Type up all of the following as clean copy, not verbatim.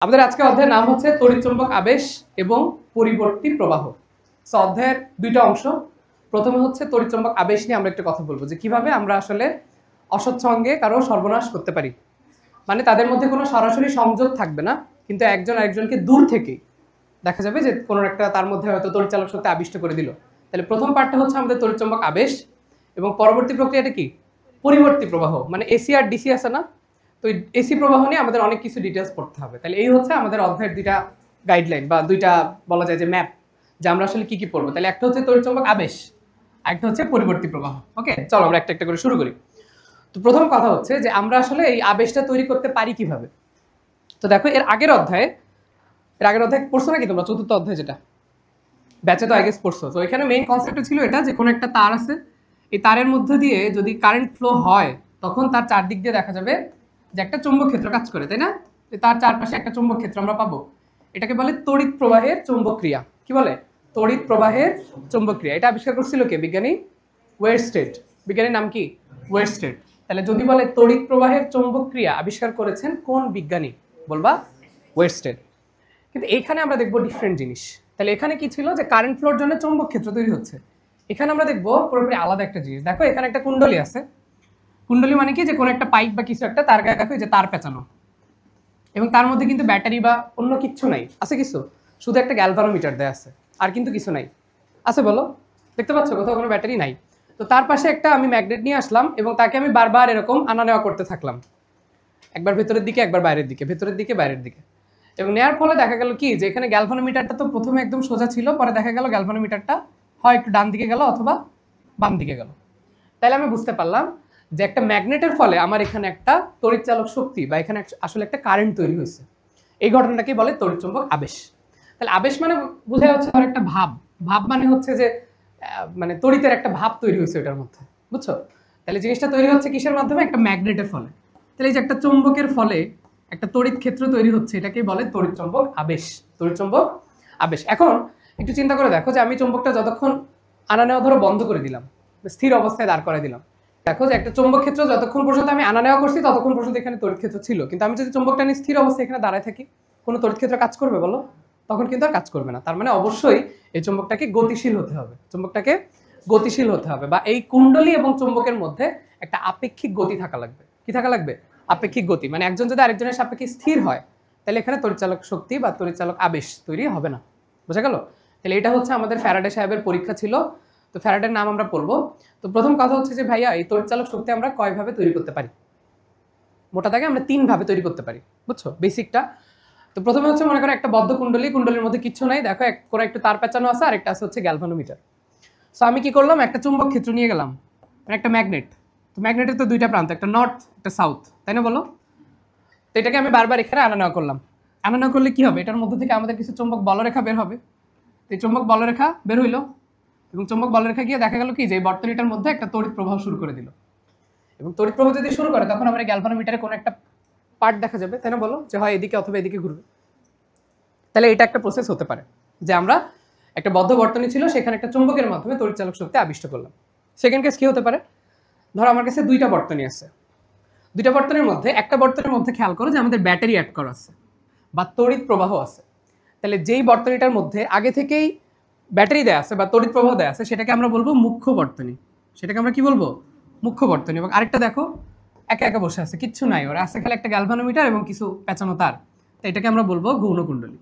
আমাদের আজকে অধ্যায়ের নাম হচ্ছে তড়িৎচুম্বক আবেশ এবং পরিবর্তী প্রবাহ। সো অধ্যায়ের দুইটা অংশ। প্রথমে হচ্ছে তড়িৎচুম্বক আবেশ নিয়ে আমরা একটু কথা বলবো যে কিভাবে আমরা আসলে অস্বচ্ছ অঙ্গে কারো সর্বনাশ করতে পারি, মানে তাদের মধ্যে কোনো সরাসরি সংযোগ থাকবে না, কিন্তু একজন আরেকজনকে দূর থেকে দেখা যাবে যে কোনো একটা তার মধ্যে হয়তো তড়িৎচালক শক্তি আবিষ্ট করে দিল। তাহলে প্রথম পার্টটা হচ্ছে আমাদের তড়িৎচুম্বক আবেশ এবং পরবর্তী প্রক্রিয়াটা কি পরিবর্তী প্রবাহ, মানে এসি আর ডিসি আছে না, তো এসি প্রবাহ নিয়ে আমাদের অনেক কিছু ডিটেলস পড়তে হবে। তাহলে এই হচ্ছে আমাদের অধ্যায়ের দুইটা গাইডলাইন বা দুইটা বলা যায় যে ম্যাপ, যে আমরা আসলে কি কি পড়বো। তাহলে একটা হচ্ছে তড়িৎচুম্বক আবেশ, একটা হচ্ছে পরিবর্তী প্রবাহ। ওকে, চলো আমরা একটা একটা করে শুরু করি। তো প্রথম কথা হচ্ছে যে আমরা আসলে এই আবেশটা তৈরি করতে পারি কিভাবে। তো দেখো এর আগের অধ্যায় পড়ছো নাকি তোমরা? চতুর্থ অধ্যায় যেটা ব্যাচে তো আই গেস পড়ছো। তো এখানে মেইন কনসেপ্ট ছিল এটা যে কোনো একটা তার আছে, এই তারের মধ্যে দিয়ে যদি কারেন্ট ফ্লো হয় তখন তার চারদিক দিয়ে দেখা যাবে যে একটা চৌম্বক ক্ষেত্র কাজ করে, তাই না? তার চারপাশে একটা চৌম্বক ক্ষেত্র আমরা পাবো। এটাকে বলে তড়িৎ প্রবাহের চৌম্বক ক্রিয়া। কি বলে? তড়িৎ প্রবাহের চৌম্বক ক্রিয়া। এটা আবিষ্কার করছিল কে? বিজ্ঞানী ওয়েরস্টেড। বিজ্ঞানীর নাম কি? ওয়েরস্টেড। তাহলে যদি বলে তড়িৎ প্রবাহের চৌম্বক ক্রিয়া আবিষ্কার করেছেন কোন বিজ্ঞানী, বলবা ওয়েরস্টেড। কিন্তু এইখানে আমরা দেখবো ডিফারেন্ট জিনিস। তাহলে এখানে কি ছিল যে কারেন্ট ফ্লোর জন্য চৌম্বক ক্ষেত্র তৈরি হচ্ছে, এখানে আমরা দেখবো পুরোপুরি আলাদা একটা জিনিস। দেখো এখানে একটা কুণ্ডলী আছে। কুণ্ডলী মানে কি, যে কোনো একটা পাইপ বা কিছু একটা তার গায়ে দেখো যে তার পেঁচানো, এবং তার মধ্যে কিন্তু ব্যাটারি বা অন্য কিছু নাই, আছে কিছু? শুধু একটা গ্যালভানোমিটার দেয়া আছে, আর কিন্তু কিছু নাই। আছে বলো? দেখতে পাচ্ছ কোথাও কোনো ব্যাটারি নাই? তো তার পাশে একটা আমি ম্যাগনেট নিয়ে আসলাম এবং তাকে আমি বারবার এরকম আনা নেওয়া করতে থাকলাম, একবার ভেতরের দিকে একবার বাইরের দিকে, ভেতরের দিকে বাইরের দিকে। এবং নেওয়ার ফলে দেখা গেল কি যে এখানে গ্যালভানোমিটারটা তো প্রথমে একদম সোজা ছিল, পরে দেখা গেল গ্যালভানোমিটারটা হয় একটু ডান দিকে গেল অথবা বাম দিকে গেল। তাহলে আমি বুঝতে পারলাম যে একটা ম্যাগনেটের ফলে আমার এখানে একটা তড়িৎচালক শক্তি বা এখানে আসলে একটা কারেন্ট তৈরি হয়েছে। এই ঘটনাটাকে বলে তড়িৎচুম্বক আবেশ। তাহলে আবেশ মানে বোঝা হচ্ছে আর একটা ভাব। ভাব মানে হচ্ছে যে মানে তড়িতের একটা ভাব তৈরি হয়েছে এটার মধ্যে, বুঝছো? তাহলে জিনিসটা তৈরি হচ্ছে কিসের মাধ্যমে? একটা ম্যাগনেটের ফলে। তাহলে এই যে একটা চৌম্বকের ফলে একটা তড়িৎ ক্ষেত্র তৈরি হচ্ছে, এটাকে বলে তড়িৎচুম্বক আবেশ। তড়িৎচুম্বক আবেশ। এখন একটু চিন্তা করে দেখো যে আমি চৌম্বকটা যতক্ষণ আনা নেওয়া ধরো বন্ধ করে দিলাম, স্থির অবস্থায় দাঁড় করে দিলাম, দেখো যে একটা চৌম্বক ক্ষেত্র যতক্ষণ পর্যন্ত আমি আনা নেওয়া করছি ততক্ষণ পর্যন্ত এখানে তড়িৎ ক্ষেত্র ছিল। কিন্তু আমি যদি চৌম্বকটা নিয়ে স্থির অবস্থায় এখানে দাঁড়ায় থাকি, কোনো তড়িৎ ক্ষেত্র কাজ করবে বলো? তখন কিন্তু আর কাজ করবে না। তার মানে অবশ্যই এই চৌম্বকটাকে গতিশীল হতে হবে, চৌম্বকটাকে গতিশীল হতে হবে, বা এই কুণ্ডলী এবং চৌম্বকের মধ্যে একটা আপেক্ষিক গতি থাকা লাগবে। কি থাকা লাগবে? আপেক্ষিক গতি। মানে একজন যদি আরেকজনের সাপেক্ষে স্থির হয় তাহলে এখানে তড়িৎচালক শক্তি বা তড়িৎচালক আবেশ তৈরি হবে না। বোঝা গেল? তাহলে এটা হচ্ছে আমাদের ফ্যারাডে সাহেবের পরীক্ষা ছিল। তো ফ্যারাডের নাম আমরা পড়বো। তো প্রথম কথা হচ্ছে যে ভাইয়া এই তড়িৎচালক শক্তি আমরা কয়ভাবে তৈরি করতে পারি? মোটা দাগে আমরা 3 ভাবে তৈরি করতে পারি, বুঝছো বেসিকটা? তো প্রথমে হচ্ছে মনে করো একটা বদ্ধ কুণ্ডলী, কুণ্ডলীর মধ্যে কিচ্ছু নাই, দেখো করে একটু তার পেঁচানো আছে, আর একটা আছে হচ্ছে গ্যালভানোমিটার। সো আমি কি করলাম, একটা চুম্বক ক্ষেত্র নিয়ে গেলাম, মানে একটা ম্যাগনেট। তো ম্যাগনেটের তো দুইটা প্রান্ত, একটা নর্থ একটা সাউথ, তাই না বলো? তো এটাকে আমি বারবার এখানে আনা নেওয়া করলাম। আনা নেওয়া করলে কি হবে? এটার মধ্যে থেকে আমাদের কিছু চুম্বক বলরেখা বের হবে। তো এই চুম্বক বলরেখা বের হইলো, এবং চুম্বক বলরেখা গিয়ে দেখা গেল কি যে এই বর্তনীটার মধ্যে একটা তড়িৎ প্রবাহ শুরু করে দিল। এবং তড়িৎ প্রবাহ যদি শুরু করে তখন আমরা গ্যালভানোমিটারে কোনো একটা পার্ট দেখা যাবে, তাই না বলো? যে হয় এদিকে অথবা এদিকে ঘুরবে। তাহলে এটা একটা প্রসেস হতে পারে যে আমরা একটা বদ্ধ বর্তনী ছিল, সেখানে একটা চুম্বকের মাধ্যমে তড়িৎচালক শক্তি আবিষ্ট করলাম। সেকেন্ড কেস কি হতে পারে? ধরো আমার কাছে দুইটা বর্তনী আছে, দুইটা বর্তনীর মধ্যে একটা বর্তনীর মধ্যে খেয়াল করো যে আমাদের ব্যাটারি অ্যাড করা আছে বা তড়িৎ প্রবাহ আছে। তাহলে যেই বর্তনীটার মধ্যে আগে থেকেই ব্যাটারি দেয়া আছে বা তড়িৎ প্রবাহ দেয়া আছে সেটাকে আমরা বলবো মুখ্য বর্তনী। সেটাকে আমরা কি বলবো? মুখ্য বর্তনী। এবং আরেকটা দেখো একা একা বসে আছে, কিচ্ছু নাই, ওরা আছে খালি একটা গ্যালভানোমিটার এবং কিছু পেঁচানো তার, তো এটাকে আমরা বলবো গৌণ কুণ্ডলী।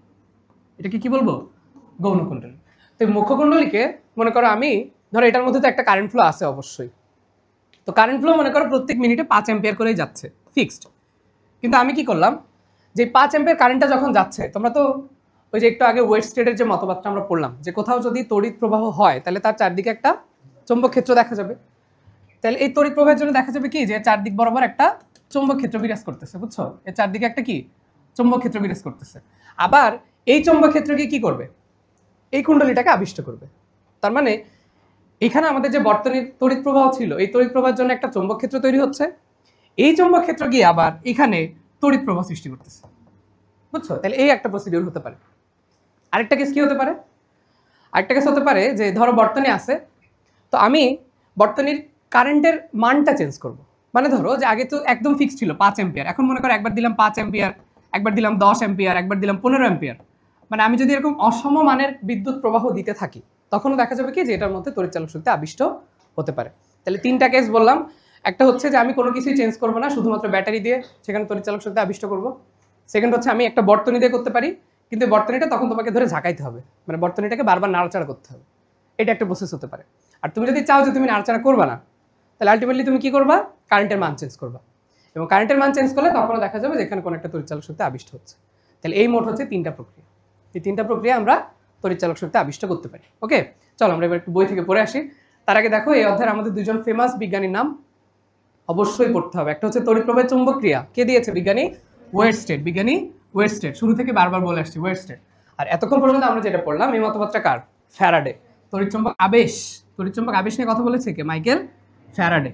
এটাকে কি বলবো? গৌণ কুণ্ডলী। তো মুখ্য কুণ্ডলীকে মনে করো আমি, ধরো এটার মধ্যে তো একটা কারেন্ট ফ্লো আছে অবশ্যই। তো কারেন্ট ফ্লো মনে করো প্রত্যেক মিনিটে 5 অ্যাম্পিয়ার করেই যাচ্ছে, ফিক্সড। কিন্তু আমি কি করলাম, যে 5 অ্যাম্পিয়ার কারেন্টটা যখন যাচ্ছে, তোমরা তো ওই যে একটু আগে ওয়েরস্টেডের যে মতবাদটা আমরা পড়লাম, যে কোথাও যদি তড়িৎ প্রবাহ হয় তাহলে তার চারদিকে একটা চৌম্বক ক্ষেত্র দেখা যাবে। তাহলে এই তড়িৎ প্রবাহের জন্য দেখা যাবে কি যে চারদিক বরাবর একটা চৌম্বক ক্ষেত্র বিরাজ করতেছে, বুঝছো? এর চারদিকে একটা কি চৌম্বক ক্ষেত্র বিরাজ করতেছে। আবার এই চৌম্বক ক্ষেত্রকে কি করবে? এই কুণ্ডলীটাকে আবিষ্ট করবে। তার মানে এখানে আমাদের যে বর্তনীর তড়িৎ প্রবাহ ছিল, এই তড়িৎ প্রবাহের জন্য একটা চৌম্বক ক্ষেত্র তৈরি হচ্ছে, এই চৌম্বক ক্ষেত্র গিয়ে আবার এখানে তড়িৎ প্রবাহ সৃষ্টি করতেছে, বুঝছো? তাহলে এই একটা প্রসিডিউর হতে পারে। আরেকটা কেস কি হতে পারে? আরেকটা কেস হতে পারে যে ধরো বর্তনী আছে, তো আমি বর্তনীর কারেন্টের মানটা চেঞ্জ করব। মানে ধরো যে আগে তো একদম ফিক্স ছিল 5 অ্যাম্পিয়ার, এখন মনে করো একবার দিলাম 5 অ্যাম্পিয়ার, একবার দিলাম 10 অ্যাম্পিয়ার, একবার দিলাম 15 অ্যাম্পিয়ার, মানে আমি যদি এরকম অসম মানের বিদ্যুৎ প্রবাহ দিতে থাকি তখনও দেখা যাবে কি যে এটার মধ্যে তড়িৎচালক শক্তি আবিষ্ট হতে পারে। তাহলে 3টা কেস বললাম। একটা হচ্ছে যে আমি কোনো কিছুই চেঞ্জ করবো না, শুধুমাত্র ব্যাটারি দিয়ে সেখানে তড়িৎচালক শক্তি আবিষ্ট করবো। সেকেন্ড হচ্ছে আমি একটা বর্তনী দিয়ে করতে পারি, কিন্তু বর্তনীটা তখন তোমাকে ধরে ঝাঁকাইতে হবে, মানে বর্তনীটাকে বারবার নাড়াচাড়া করতে হবে, এটা একটা প্রসেস হতে পারে। আর তুমি যদি চাও যে তুমি নাড়াচাড়া করবা না, তাহলে আলটিমেটলি তুমি কি করবা, কারেন্টের মান চেঞ্জ করবা, এবং কারেন্টের মান চেঞ্জ করলে তখনও দেখা যাবে যে এখানে কোনো একটা তড়িৎচালক শক্তি আবিষ্ট হচ্ছে। তাহলে এই মোট হচ্ছে 3টা প্রক্রিয়া। এই 3টা প্রক্রিয়া আমরা তড়িৎচালক শক্তি আবিষ্ট করতে পারি। ওকে, চলো আমরা এবার একটু বই থেকে পড়ে আসি। তার আগে দেখো এই অধ্যায়ে আমাদের দুজন ফেমাস বিজ্ঞানীর নাম অবশ্যই পড়তে হবে। একটা হচ্ছে তড়িৎপ্রবাহের চৌম্বক ক্রিয়া, কে দিয়েছে, বিজ্ঞানী ওয়েরস্টেড। বিজ্ঞানী ওয়েরস্টেড, শুরু থেকে বারবার বলে আসছি ওয়েরস্টেড। আর এতক্ষণ পর্যন্ত আমরা যেটা পড়লাম এই মতবাদটা কার, ফ্যারাডে। তড়িৎচুম্বক আবেশ, তড়িৎচুম্বক আবেশ নিয়ে কথা বলেছে কে, মাইকেল ফ্যারাডে।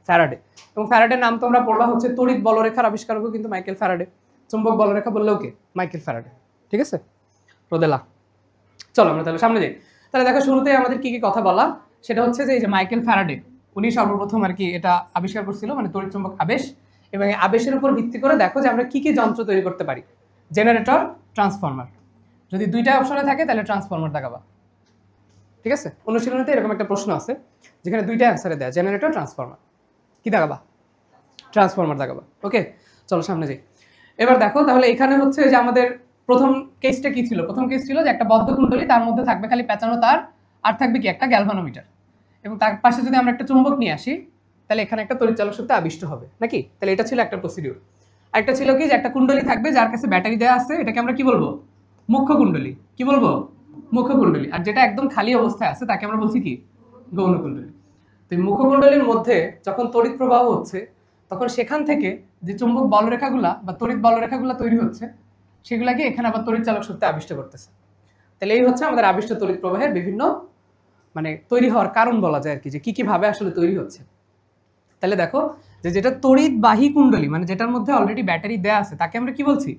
ফ্যারাডে এবং ফ্যারাডের নাম তোমরা পড়লা হচ্ছে তড়িৎ বলরেখার আবিষ্কারকও কিন্তু মাইকেল ফ্যারাডে, চুম্বক বলরেখা বললেও কে, মাইকেল ফ্যারাডে। ঠিক আছে রোদেলা, চলো আমরা তাহলে সামনে যাই। তাহলে দেখো শুরুতেই আমাদের কি কি কথা বলা, সেটা হচ্ছে যে এই যে মাইকেল ফ্যারাডে উনি সর্বপ্রথম আর কি এটা আবিষ্কার করছিল, মানে তড়িৎচুম্বক আবেশ। এবং এই আবেশের উপর ভিত্তি করে দেখো যে আমরা কি কি যন্ত্র তৈরি করতে পারি, জেনারেটর, ট্রান্সফরমার। যদি 2টা অপশনে থাকে তাহলে ট্রান্সফরমার দেখাবা। ঠিক আছে, অনুশীলনীতে এরকম একটা প্রশ্ন আছে যেখানে 2টা অ্যান্সারে দেয়, জেনারেটর, ট্রান্সফরমার, কি দেখাবা, ট্রান্সফরমার দেখাবা। ওকে চলো সামনে যাই। এবার দেখো তাহলে এখানে হচ্ছে যে আমাদের প্রথম কেসটা কি ছিল, প্রথম কেস ছিল যে একটা বদ্ধ কুণ্ডলী, তার মধ্যে থাকবে খালি পেঁচানো তার, আর থাকবে কি একটা গ্যালভানোমিটার, এবং তার পাশে যদি আমরা একটা চুম্বক নিয়ে আসি তাহলে এখানে একটা তড়িৎচালক শক্তি আবিষ্ট হবে নাকি। তাহলে এটা ছিল একটা প্রসিডিউর। আরেকটা ছিল কি যে একটা কুণ্ডলী থাকবে যার কাছে ব্যাটারি দেওয়া আছে, এটাকে আমরা কি বলবো, মুখ্য কুণ্ডলী। কি বলবো, মুখ্য কুণ্ডলী। আর যেটা একদম খালি অবস্থায় আছে তাকে আমরা বলছি কি, গৌণ কুণ্ডলী। তো এই মুখ্য কুণ্ডলীর মধ্যে যখন তড়িৎ প্রবাহ হচ্ছে তখন সেখান থেকে যে চুম্বক বলরেখাগুলা বা তড়িৎ বলরেখাগুলা তৈরি হচ্ছে সেগুলাকে এখানে আবার তড়িৎচালক শক্তি আবিষ্ট করতেছে। তাহলে এই হচ্ছে আমাদের আবিষ্ট তড়িৎ প্রবাহের বিভিন্ন মানে তৈরি হওয়ার কারণ বলা যায় আর কি, যে কি কিভাবে আসলে তৈরি হচ্ছে। তাহলে দেখো যে যেটা তড়িৎবাহী কুণ্ডলী, মানে যেটার মধ্যে অলরেডি ব্যাটারি দেয়া আছে তাকে আমরা কি বলছি,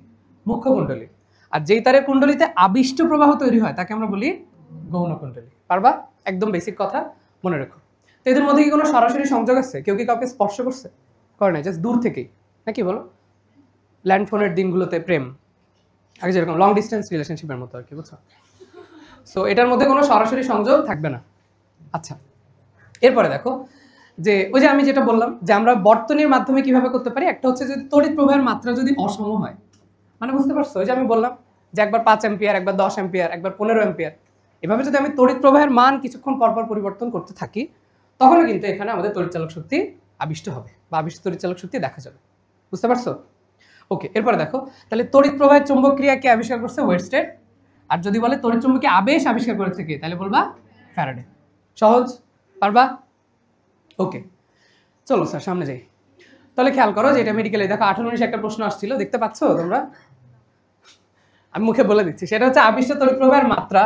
মুখ্য কুণ্ডলী। আর যেই তারের কুণ্ডলীতে আবিষ্ট প্রবাহ তৈরি হয় তাকে আমরা বলি গৌণ কুণ্ডলী। পারবা, একদম বেসিক কথা মনে রেখো। তো এদের মধ্যে কি কোনো সরাসরি সংযোগ আছে, কেউ কি কাউকে স্পর্শ করছে, করে নাই, জাস্ট দূর থেকেই নাকি বলো, ল্যান্ডফোনের দিনগুলোতে প্রেম, আগে যেরকম লং ডিস্টেন্স রিলেশনশিপের মতো আর কি, বুঝছো। সো এটার মধ্যে কোনো সরাসরি সংযোগ থাকবে না। আচ্ছা এরপরে দেখো যে ওই যে আমি যেটা বললাম যে আমরা বর্তনীর মাধ্যমে কিভাবে করতে পারি, একটা হচ্ছে যদি তড়িৎ প্রবাহের মাত্রা যদি অসম হয়, মানে বুঝতে পারছো, ওই যে আমি বললাম যে একবার 5 অ্যাম্পিয়ার, একবার 10 অ্যাম্পিয়ার, একবার 15 অ্যাম্পিয়ার, এভাবে যদি আমি তড়িৎ প্রবাহের মান কিছুক্ষণ পরপর পরিবর্তন করতে থাকি তখনও কিন্তু এখানে আমাদের তড়িৎচালক শক্তি আবিষ্ট হবে বা আবিষ্ট তড়িৎচালক শক্তি দেখা যাবে। বুঝতে পারছো? ওকে, এরপরে দেখো তাহলে তড়িৎ প্রবাহের চৌম্বক ক্রিয়া কে আবিষ্কার করছে, ওয়েরস্টেড। আর যদি বলে তড়িৎ চুম্বকীয় আবেশ আবিষ্কার করেছে কে, তাহলে বলবা ফ্যারাডে। সহজ, পারবা? ওকে চলো স্যার সামনে যাই। তাহলে খেয়াল করো যে এটা মেডিকেলে দেখো 18-19 একটা প্রশ্ন আসছিল, দেখতে পাচ্ছ তোমরা, আমি মুখে বলে দিচ্ছি। সেটা হচ্ছে আবিষ্ট তড়িৎ প্রবাহের মাত্রা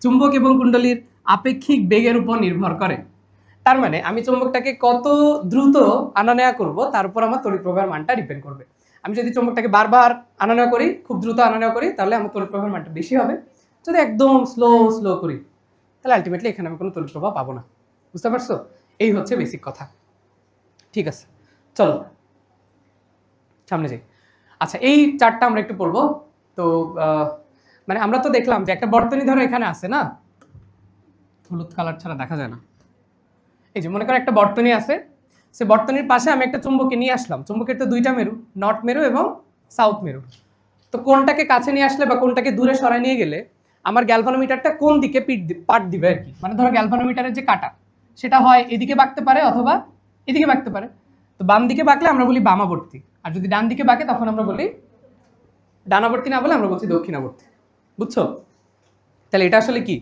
চুম্বক এবং কুণ্ডলীর আপেক্ষিক বেগের উপর নির্ভর করে। তার মানে আমি চুম্বকটাকে কত দ্রুত আনা নেওয়া করবো তার উপর আমার তড়িৎ প্রবাহের মানটা ডিপেন্ড করবে। আমি যদি চুম্বকটাকে বারবার আনা নেওয়া করি, খুব দ্রুত আনা নেওয়া করি, তাহলে আমার তড়িৎ প্রবাহের মানটা বেশি হবে। যদি একদম স্লো করি তাহলে আলটিমেটলি এখানে আমি কোনো তড়িৎ প্রবাহ পাবো না। বুঝতে পারছো? এই হচ্ছে বেসিক কথা। ঠিক আছে চলো সামনে যাই। আচ্ছা এই চারটা আমরা একটু পড়বো। তো মানে আমরা তো দেখলাম যে একটা বর্তনী ধরো এখানে আছে না, হলুদ কালার ছাড়া দেখা যায় না। এই যে মনে করো একটা বর্তনী আছে, সে বর্তনীর পাশে আমি একটা চুম্বকে নিয়ে আসলাম। চুম্বকের তো 2টা মেরু, নর্থ মেরু এবং সাউথ মেরু। তো কোনটাকে কাছে নিয়ে আসলে বা কোনটাকে দূরে সরাই নিয়ে গেলে আমার গ্যালভানোমিটারটা কোন দিকে পাট দিবে আর কি। মানে ধরো গ্যালভানোমিটারের যে কাটা সেটা হয় এদিকে বাঁকতে পারে অথবা এদিকে বাঁকতে পারে। তো বাম দিকে বাঁকলে আমরা বলি বামাবর্তী, আর যদি ডান দিকে বাঁকে তখন আমরা বলি ডানাবর্তী, না বলে আমরা বলছি দক্ষিণাবর্তী। বুঝছো? তাহলে এটা আসলে কি,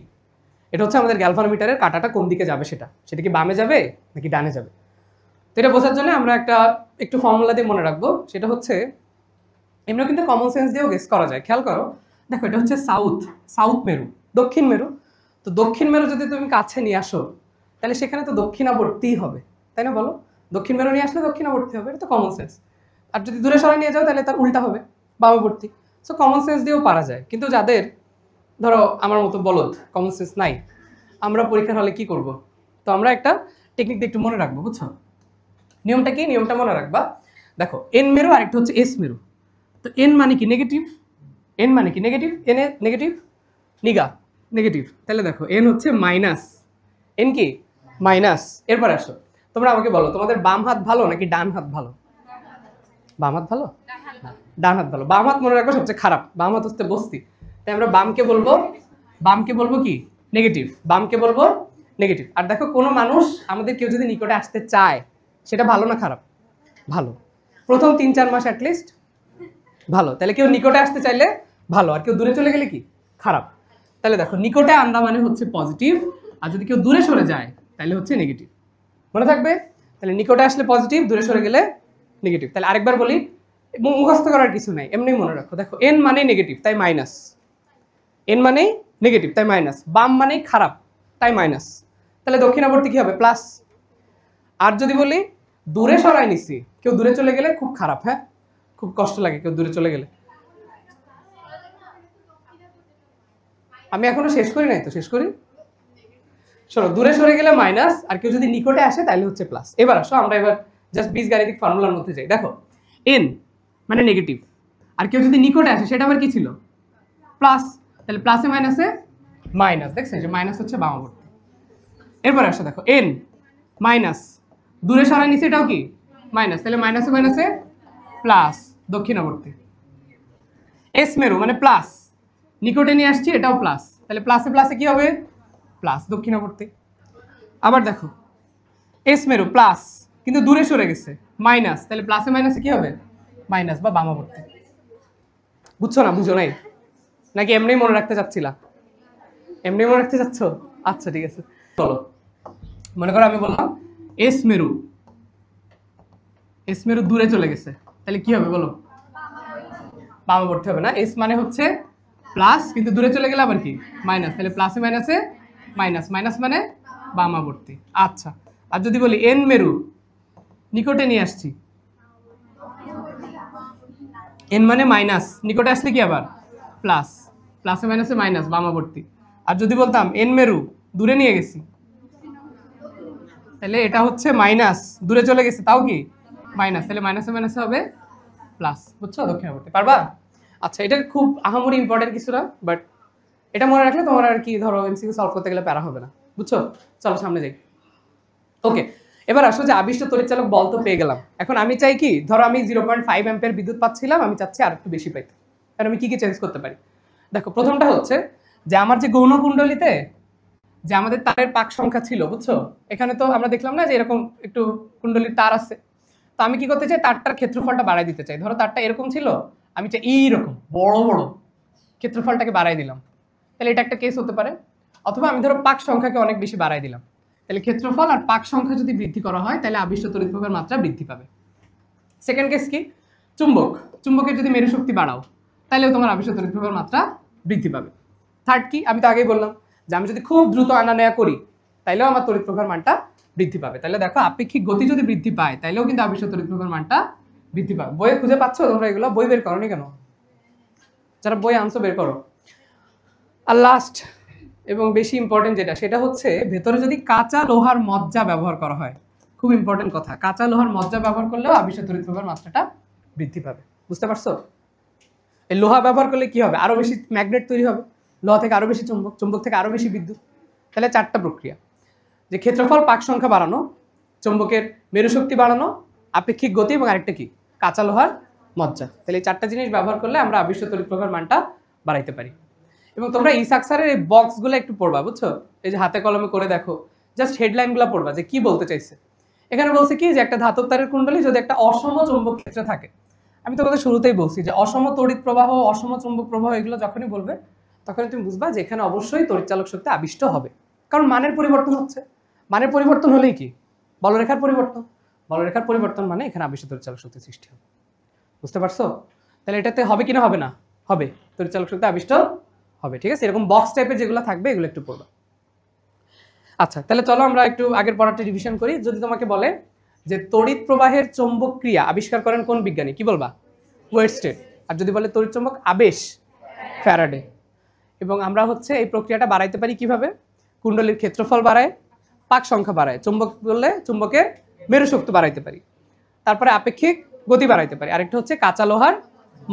এটা হচ্ছে আমাদের গ্যালভানোমিটারের কাটাটা কোন দিকে যাবে, সেটা কি বামে যাবে নাকি ডানে যাবে। তো এটা বোঝার জন্য আমরা একটু ফর্মুলা দিয়ে মনে রাখবো, সেটা হচ্ছে এমনি কিন্তু কমন সেন্স দিয়েও গেস করা যায়। খেয়াল করো, দেখো এটা হচ্ছে সাউথ মেরু, দক্ষিণ মেরু। তো দক্ষিণ মেরু যদি তুমি কাছে নিয়ে আসো তাহলে সেখানে তো দক্ষিণাবর্তী হবে, তাই না বলো? দক্ষিণ মেরু নিয়ে আসলে দক্ষিণাবর্তী হবে, এটা তো কমন সেন্স। আর যদি দূরে সরাই নিয়ে যাও তাহলে তার উল্টা হবে, বামাবর্তী। সো কমন সেন্স দিয়েও পারা যায়। কিন্তু যাদের ধরো আমার মতো বলদ, কমন সেন্স নাই, আমরা পরীক্ষার হলে কি করব? তো আমরা একটা টেকনিক দিয়ে একটু মনে রাখবো। বুঝছো নিয়মটা কি? নিয়মটা মনে রাখবা। দেখো এন মেরু আর একটা হচ্ছে এস মেরু। তো এন মানে কি নেগেটিভ, এন মানে কি নেগেটিভ, এন এ নেগেটিভ নিগা নেগেটিভ, তাহলে দেখো এন হচ্ছে মাইনাস, এন কি মাইনাস। এরপর আসো তোমরা আমাকে বলো তোমাদের বাম হাত ভালো নাকি ডান হাত ভালো? বাম হাত ভালো, ডান হাত ভালো। বাম হাত মনে রাখো সবচেয়ে খারাপ, বাম হাত হচ্ছে বস্তি, তাই আমরা বামকে বলবো কি নেগেটিভ, বামকে বলবো নেগেটিভ। আর দেখো কোনো মানুষ আমাদের কেউ যদি নিকটে আসতে চায় সেটা ভালো না খারাপ? ভালো। প্রথম 3-4 মাস অ্যাটলিস্ট ভালো, তাহলে কেউ নিকটে আসতে চাইলে ভালো, আর কেউ দূরে চলে গেলে কি খারাপ। তাহলে দেখো নিকটে আনা মানে হচ্ছে পজিটিভ, আর যদি কেউ দূরে সরে যায় তাহলে হচ্ছে নেগেটিভ, মনে থাকবে। তাহলে নিকটে আসলে পজিটিভ, দূরে সরে গেলে নেগেটিভ। তাহলে আরেকবার বলি, মুখস্থ করার কিছু নাই, এমনি মনে রাখো। দেখো এন মানে নেগেটিভ তাই মাইনাস, এন মানে নেগেটিভ তাই মাইনাস, বাম মানে খারাপ তাই মাইনাস, তাহলে দক্ষিণাবর্তী কি হবে প্লাস। আর যদি বলি দূরে সরাই নিছি, কেউ দূরে চলে গেলে খুব খারাপ, হ্যাঁ খুব কষ্ট লাগে কেউ দূরে চলে গেলে। আমি এখনো শেষ করি নাই, তো শেষ করি। শোনো, দূরে সরে গেলে মাইনাস, আর কেউ যদি নিকটে আসে তাহলে হচ্ছে প্লাস। এবার আসো আমরা এবার জাস্ট বীজগাণিতিক ফর্মুলার মধ্যে যাই। দেখো এন মানে নেগেটিভ, আর কেউ যদি নিকটে আসে সেটা আবার কি ছিল প্লাস, তাহলে প্লাসে মাইনাসে মাইনাস, দেখছেন যে মাইনাস হচ্ছে বামাবর্তী। এরপর আসো দেখো এন মাইনাস, দূরে সরাই নিচে এটাও কি মাইনাস, তাহলে মাইনাসে মাইনাসে প্লাস দক্ষিণাবর্তী। এস মেরু মানে প্লাস, নিকটে নিয়ে আসছি এটাও প্লাস, তাহলে প্লাসে প্লাসে কি হবে প্লাস দক্ষিণাবর্তী। আবার দেখো এস মেরু প্লাস কিন্তু দূরে সরে গেছে মাইনাস, তাহলে প্লাসে মাইনাসে কি হবে মাইনাস বা বামাবর্তী। বুঝছো না, বুঝো নাই নাকি এমনি মনে রাখতে চাচ্ছিলা? এমনি মনে রাখতে চাচ্ছ? আচ্ছা ঠিক আছে, চলো মনে করো আমি বললাম এস মেরু, এস মেরু দূরে চলে গেছে, তাহলে কি হবে বলো? বামাবর্তী হবে না। এস মানে হচ্ছে প্লাস কিন্তু দূরে চলে গেলে আবার কি মাইনাস, তাহলে প্লাসে মাইনাসে মাইনাস, মাইনাস মানে বামাবর্তী। আচ্ছা, আর যদি বলি এন মেরু নিকটে নিয়ে আসছি, এন মানে মাইনাস, নিকটে আসলে কি আবার প্লাস, প্লাসে মাইনাসে মাইনাস বামাবর্তী। আর যদি বলতাম এন মেরু দূরে নিয়ে গেছি, তাহলে এটা হচ্ছে মাইনাস, দূরে চলে গেছে তাও কি মাইনাস, তাহলে মাইনাসে মাইনাসে হবে প্লাস। বুঝছো দক্ষিণাবর্তী, পারবা? আচ্ছা, এটা খুব আহামরি ইম্পর্টেন্ট কিছু না, বাট এটা মনে রাখলে তোমার আর কি ধরো এমসিকিউ সলভ করতে গেলে প্যারা হবে না। বুঝছো? চলো সামনে যাই। ওকে, এবার আসো যে আবিষ্ট তড়িৎচালক বল তো পেয়ে গেলাম, এখন আমি চাই কি, ধরো আমি 0.5 অ্যাম্পিয়ার বিদ্যুৎ পাচ্ছিলাম, আমি চাচ্ছি আর একটু বেশি পাইতে, কারণ আমি কি কি চেঞ্জ করতে পারি। দেখো প্রথমটা হচ্ছে যে আমার যে গৌণ কুণ্ডলিতে যে আমাদের তারের পাক সংখ্যা ছিল, বুঝছো, এখানে তো আমরা দেখলাম না যে এরকম একটু কুণ্ডলীর তার আছে, তো আমি কি করতে চাই, তারটার ক্ষেত্রফলটা বাড়াই দিতে চাই। ধরো তারটা এরকম ছিল, আমি চাই এইরকম বড় বড় ক্ষেত্রফলটাকে বাড়াই দিলাম, তাহলে এটা একটা কেস হতে পারে। অথবা আমি ধরো পাক সংখ্যাকে অনেক বেশি বাড়াই দিলাম, তাহলে ক্ষেত্রফল আর পাক সংখ্যা যদি বৃদ্ধি করা হয় তাহলে আবিষ্ট তড়িৎ প্রবাহের মাত্রা বৃদ্ধি পাবে। সেকেন্ড কেস কি, চুম্বক, চুম্বকের যদি মেরু শক্তি বাড়াও তাহলেও তোমার আবিষ্ট তড়িৎ প্রবাহের মাত্রা বৃদ্ধি পাবে। থার্ড কি, আমি তো আগেই বললাম যে আমি যদি খুব দ্রুত আনা নেয়া করি তাইলেও আমার তড়িৎ প্রবাহের মানটা বৃদ্ধি পাবে। তাহলে দেখো আপেক্ষিক গতি যদি বৃদ্ধি পায় তাইলেও কিন্তু আবিষ্ট তড়িৎ প্রবাহের মানটা বৃদ্ধি পাবে। বইয়ে খুঁজে পাচ্ছ তোমরা এগুলো? বই বের করো নি কেন? যারা বই আনছো বের করো। আর লাস্ট এবং বেশি ইম্পর্টেন্ট যেটা, সেটা হচ্ছে ভেতরে যদি কাঁচা লোহার মজ্জা ব্যবহার করা হয়, খুব ইম্পর্টেন্ট কথা, কাঁচা লোহার মজ্জা ব্যবহার করলেও আবিষ্ট তড়িৎ প্রবাহের মাত্রাটা বৃদ্ধি পাবে। বুঝতে পারছো? এই লোহা ব্যবহার করলে কি হবে, আরো বেশি ম্যাগনেট তৈরি হবে, লোহা থেকে আরো বেশি চুম্বক, চুম্বক থেকে আরো বেশি বিদ্যুৎ। তাহলে চারটা প্রক্রিয়া, যে ক্ষেত্রফল পাক সংখ্যা বাড়ানো, চুম্বকের মেরু শক্তি বাড়ানো, আপেক্ষিক গতি, এবং আরেকটা কি কাঁচা লোহার মজ্জা। তাহলে এই চারটা জিনিস ব্যবহার করলে আমরা আবিষ্ট তড়িৎ প্রবাহের মানটা বাড়াইতে পারি। এবং তোমরা ইসাক স্যারের এই বক্সগুলো একটু পড়বা, বুঝছো, এই যে হাতে কলমে করে দেখো, জাস্ট হেডলাইনগুলো পড়বা যে কি বলতে চাইছে। এখানে বলছে কি যে একটা ধাতব তারের কুণ্ডলী যদি একটা অসম চুম্বক ক্ষেত্রে থাকে, আমি তোমাদের শুরুতেই বলছি যে অসম তড়িৎ প্রবাহ, অসম চুম্বক প্রবাহ এগুলো যখনই বলবে তখনই তুমি বুঝবা যে এখানে অবশ্যই তড়িৎচালক শক্তি আবিষ্ট হবে, কারণ মানের পরিবর্তন হচ্ছে। মানের পরিবর্তন হলেই কি বলরেখার পরিবর্তন, বলরেখার পরিবর্তন মানে এখানে আবিষ্ট তড়িৎচালক শক্তি সৃষ্টি হবে। বুঝতে পারছো? তাহলে এটাতে হবে কিনা হবে না, হবে, তড়িৎচালক শক্তি আবিষ্ট হবে। ঠিক আছে, এরকম বক্স টাইপের যেগুলো থাকবে এগুলো একটু পড়বা। আচ্ছা, তাহলে চলো আমরা একটু আগের পড়াটা রিভিশন করি। যদি তোমাকে বলে যে তড়িৎ প্রবাহের চৌম্বক ক্রিয়া আবিষ্কার করেন কোন বিজ্ঞানী, কি বলবা? ওয়েরস্টেড। আর যদি বলে তড়িৎ চৌম্বক আবেশ, ফ্যারাডে। এবং আমরা হচ্ছে এই প্রক্রিয়াটা বাড়াইতে পারি কিভাবে? কুণ্ডলীর ক্ষেত্রফল বাড়ায়, পাক সংখ্যা বাড়ায়, চুম্বক বললে চুম্বকের মেরু শক্তি বাড়াইতে পারি, তারপরে আপেক্ষিক গতি বাড়াইতে পারি, আরেকটা হচ্ছে কাঁচা লোহার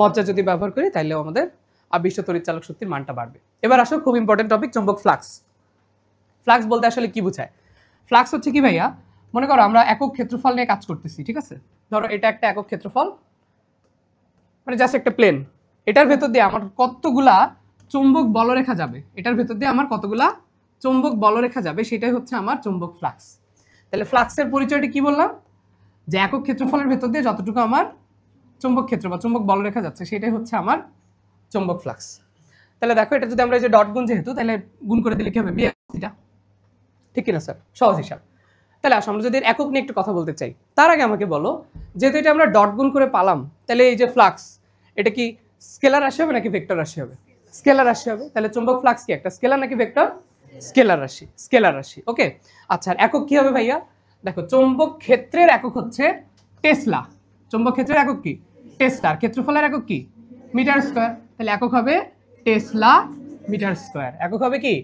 মজ্জা যদি ব্যবহার করি তাহলে আমাদের আবিষ্ট তড়িৎচালক শক্তির মানটা বাড়বে। এবার আসো খুব ইম্পর্টেন্ট টপিক, চুম্বক ফ্লাক্স। ফ্লাক্স বলতে আসলে কি বোঝায়? ফ্লাক্স হচ্ছে কি ভাইয়া, মনে করো আমরা একক ক্ষেত্রফল নিয়ে কাজ করতেছি, ঠিক আছে? ধরো এটা একটা একক ক্ষেত্রফল, মানে জাস্ট একটা প্লেন, এটার ভেতর দিয়ে আমার কতগুলা চুম্বক বলরেখা যাবে, এটার ভেতর দিয়ে আমার কতগুলা চুম্বক বলরেখা যাবে, সেটাই হচ্ছে আমার চুম্বক ফ্লাক্স। তাহলে ফ্লাক্সের পরিচয়টা কি বললাম, যে একক ক্ষেত্রফলের ভেতর দিয়ে যতটুকু আমার চুম্বক ক্ষেত্র বা চুম্বক বলরেখা যাচ্ছে সেটাই হচ্ছে আমার চুম্বক ফ্লাক্স। তাহলে দেখো এটা যদি আমরা এই যে ডট গুণ যেহেতু, তাহলে গুণ করে দিলে কি হবে, বি এটা, ঠিক কিনা স্যার? সহজ হিসাব। তাহলে আসো আমরা যদি একক নিয়ে একটু কথা বলতে চাই, তার আগে আমাকে বলো, যেহেতু এটা আমরা ডট গুণ করে পালাম, তাহলে এই যে ফ্লাক্স এটা কি স্কেলার রাশি হবে নাকি ভেক্টর রাশি হবে? স্কেলার রাশি হবে। তাহলে চুম্বক ফ্লাক্স কি একটা স্কেলার নাকি ভেক্টর? স্কেলার রাশি, স্কেলার রাশি। ওকে, আচ্ছা আর একক কি হবে ভাইয়া? দেখো চুম্বক ক্ষেত্রের একক হচ্ছে টেসলা। চুম্বক ক্ষেত্রের একক কি? টেসলা। আর ক্ষেত্রফলের একক কি? Metre square. তাহলে একক হবে টেসলা মিটার স্কয়ার। একক হবে কি?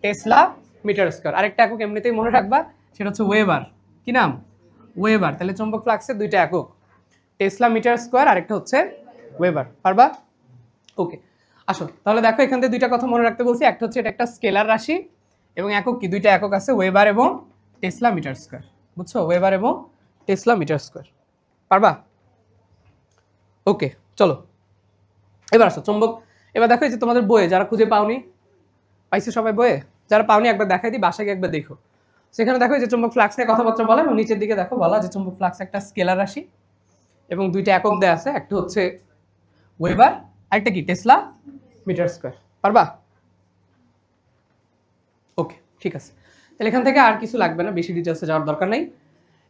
Tesla metre square. আরেকটা একক এমনিতেই মনে রাখবা, সেটা হচ্ছে ওয়েবার। কি নাম? ওয়েবার। তাহলে চুম্বক ফ্লাক্সের দুইটা একক, টেসলা মিটার স্কয়ার, আরেকটা হচ্ছে ওয়েবার। পারবা? ওকে, আসো তাহলে দেখো এখান থেকে দুইটা কথা মনে রাখতে বলছি। একটা হচ্ছে এটা একটা স্কেলার রাশি, এবং একক কি? দুইটা একক আছে, ওয়েবার এবং টেসলা মিটার স্কয়ার। বুঝছো? ওয়েবার এবং টেসলা মিটার স্কয়ার। পারবা? ওকে, চলো এবার আসো চুম্বক। এবার দেখো এই যে তোমাদের বইয়ে যারা খুঁজে পাওনি, পাইছো সবাই বইয়ে? যারা পাওনি একবার দেখাই দিই, বাসায় গিয়ে একবার দেখো। সেখানে দেখো যে চুম্বক ফ্লাক্স নিয়ে কথাবার্তা বলে, এবং নিচের দিকে দেখো বলা যে চুম্বক ফ্লাক্স একটা স্কেলার রাশি এবং দুইটা একক দেয়া আছে, একটা হচ্ছে ওয়েবার, আরেকটা কি? Tesla metre square. পারবা? ওকে, ঠিক আছে। তাহলে এখান থেকে আর কিছু লাগবে না, বেশি ডিটেলসে যাওয়ার দরকার নেই।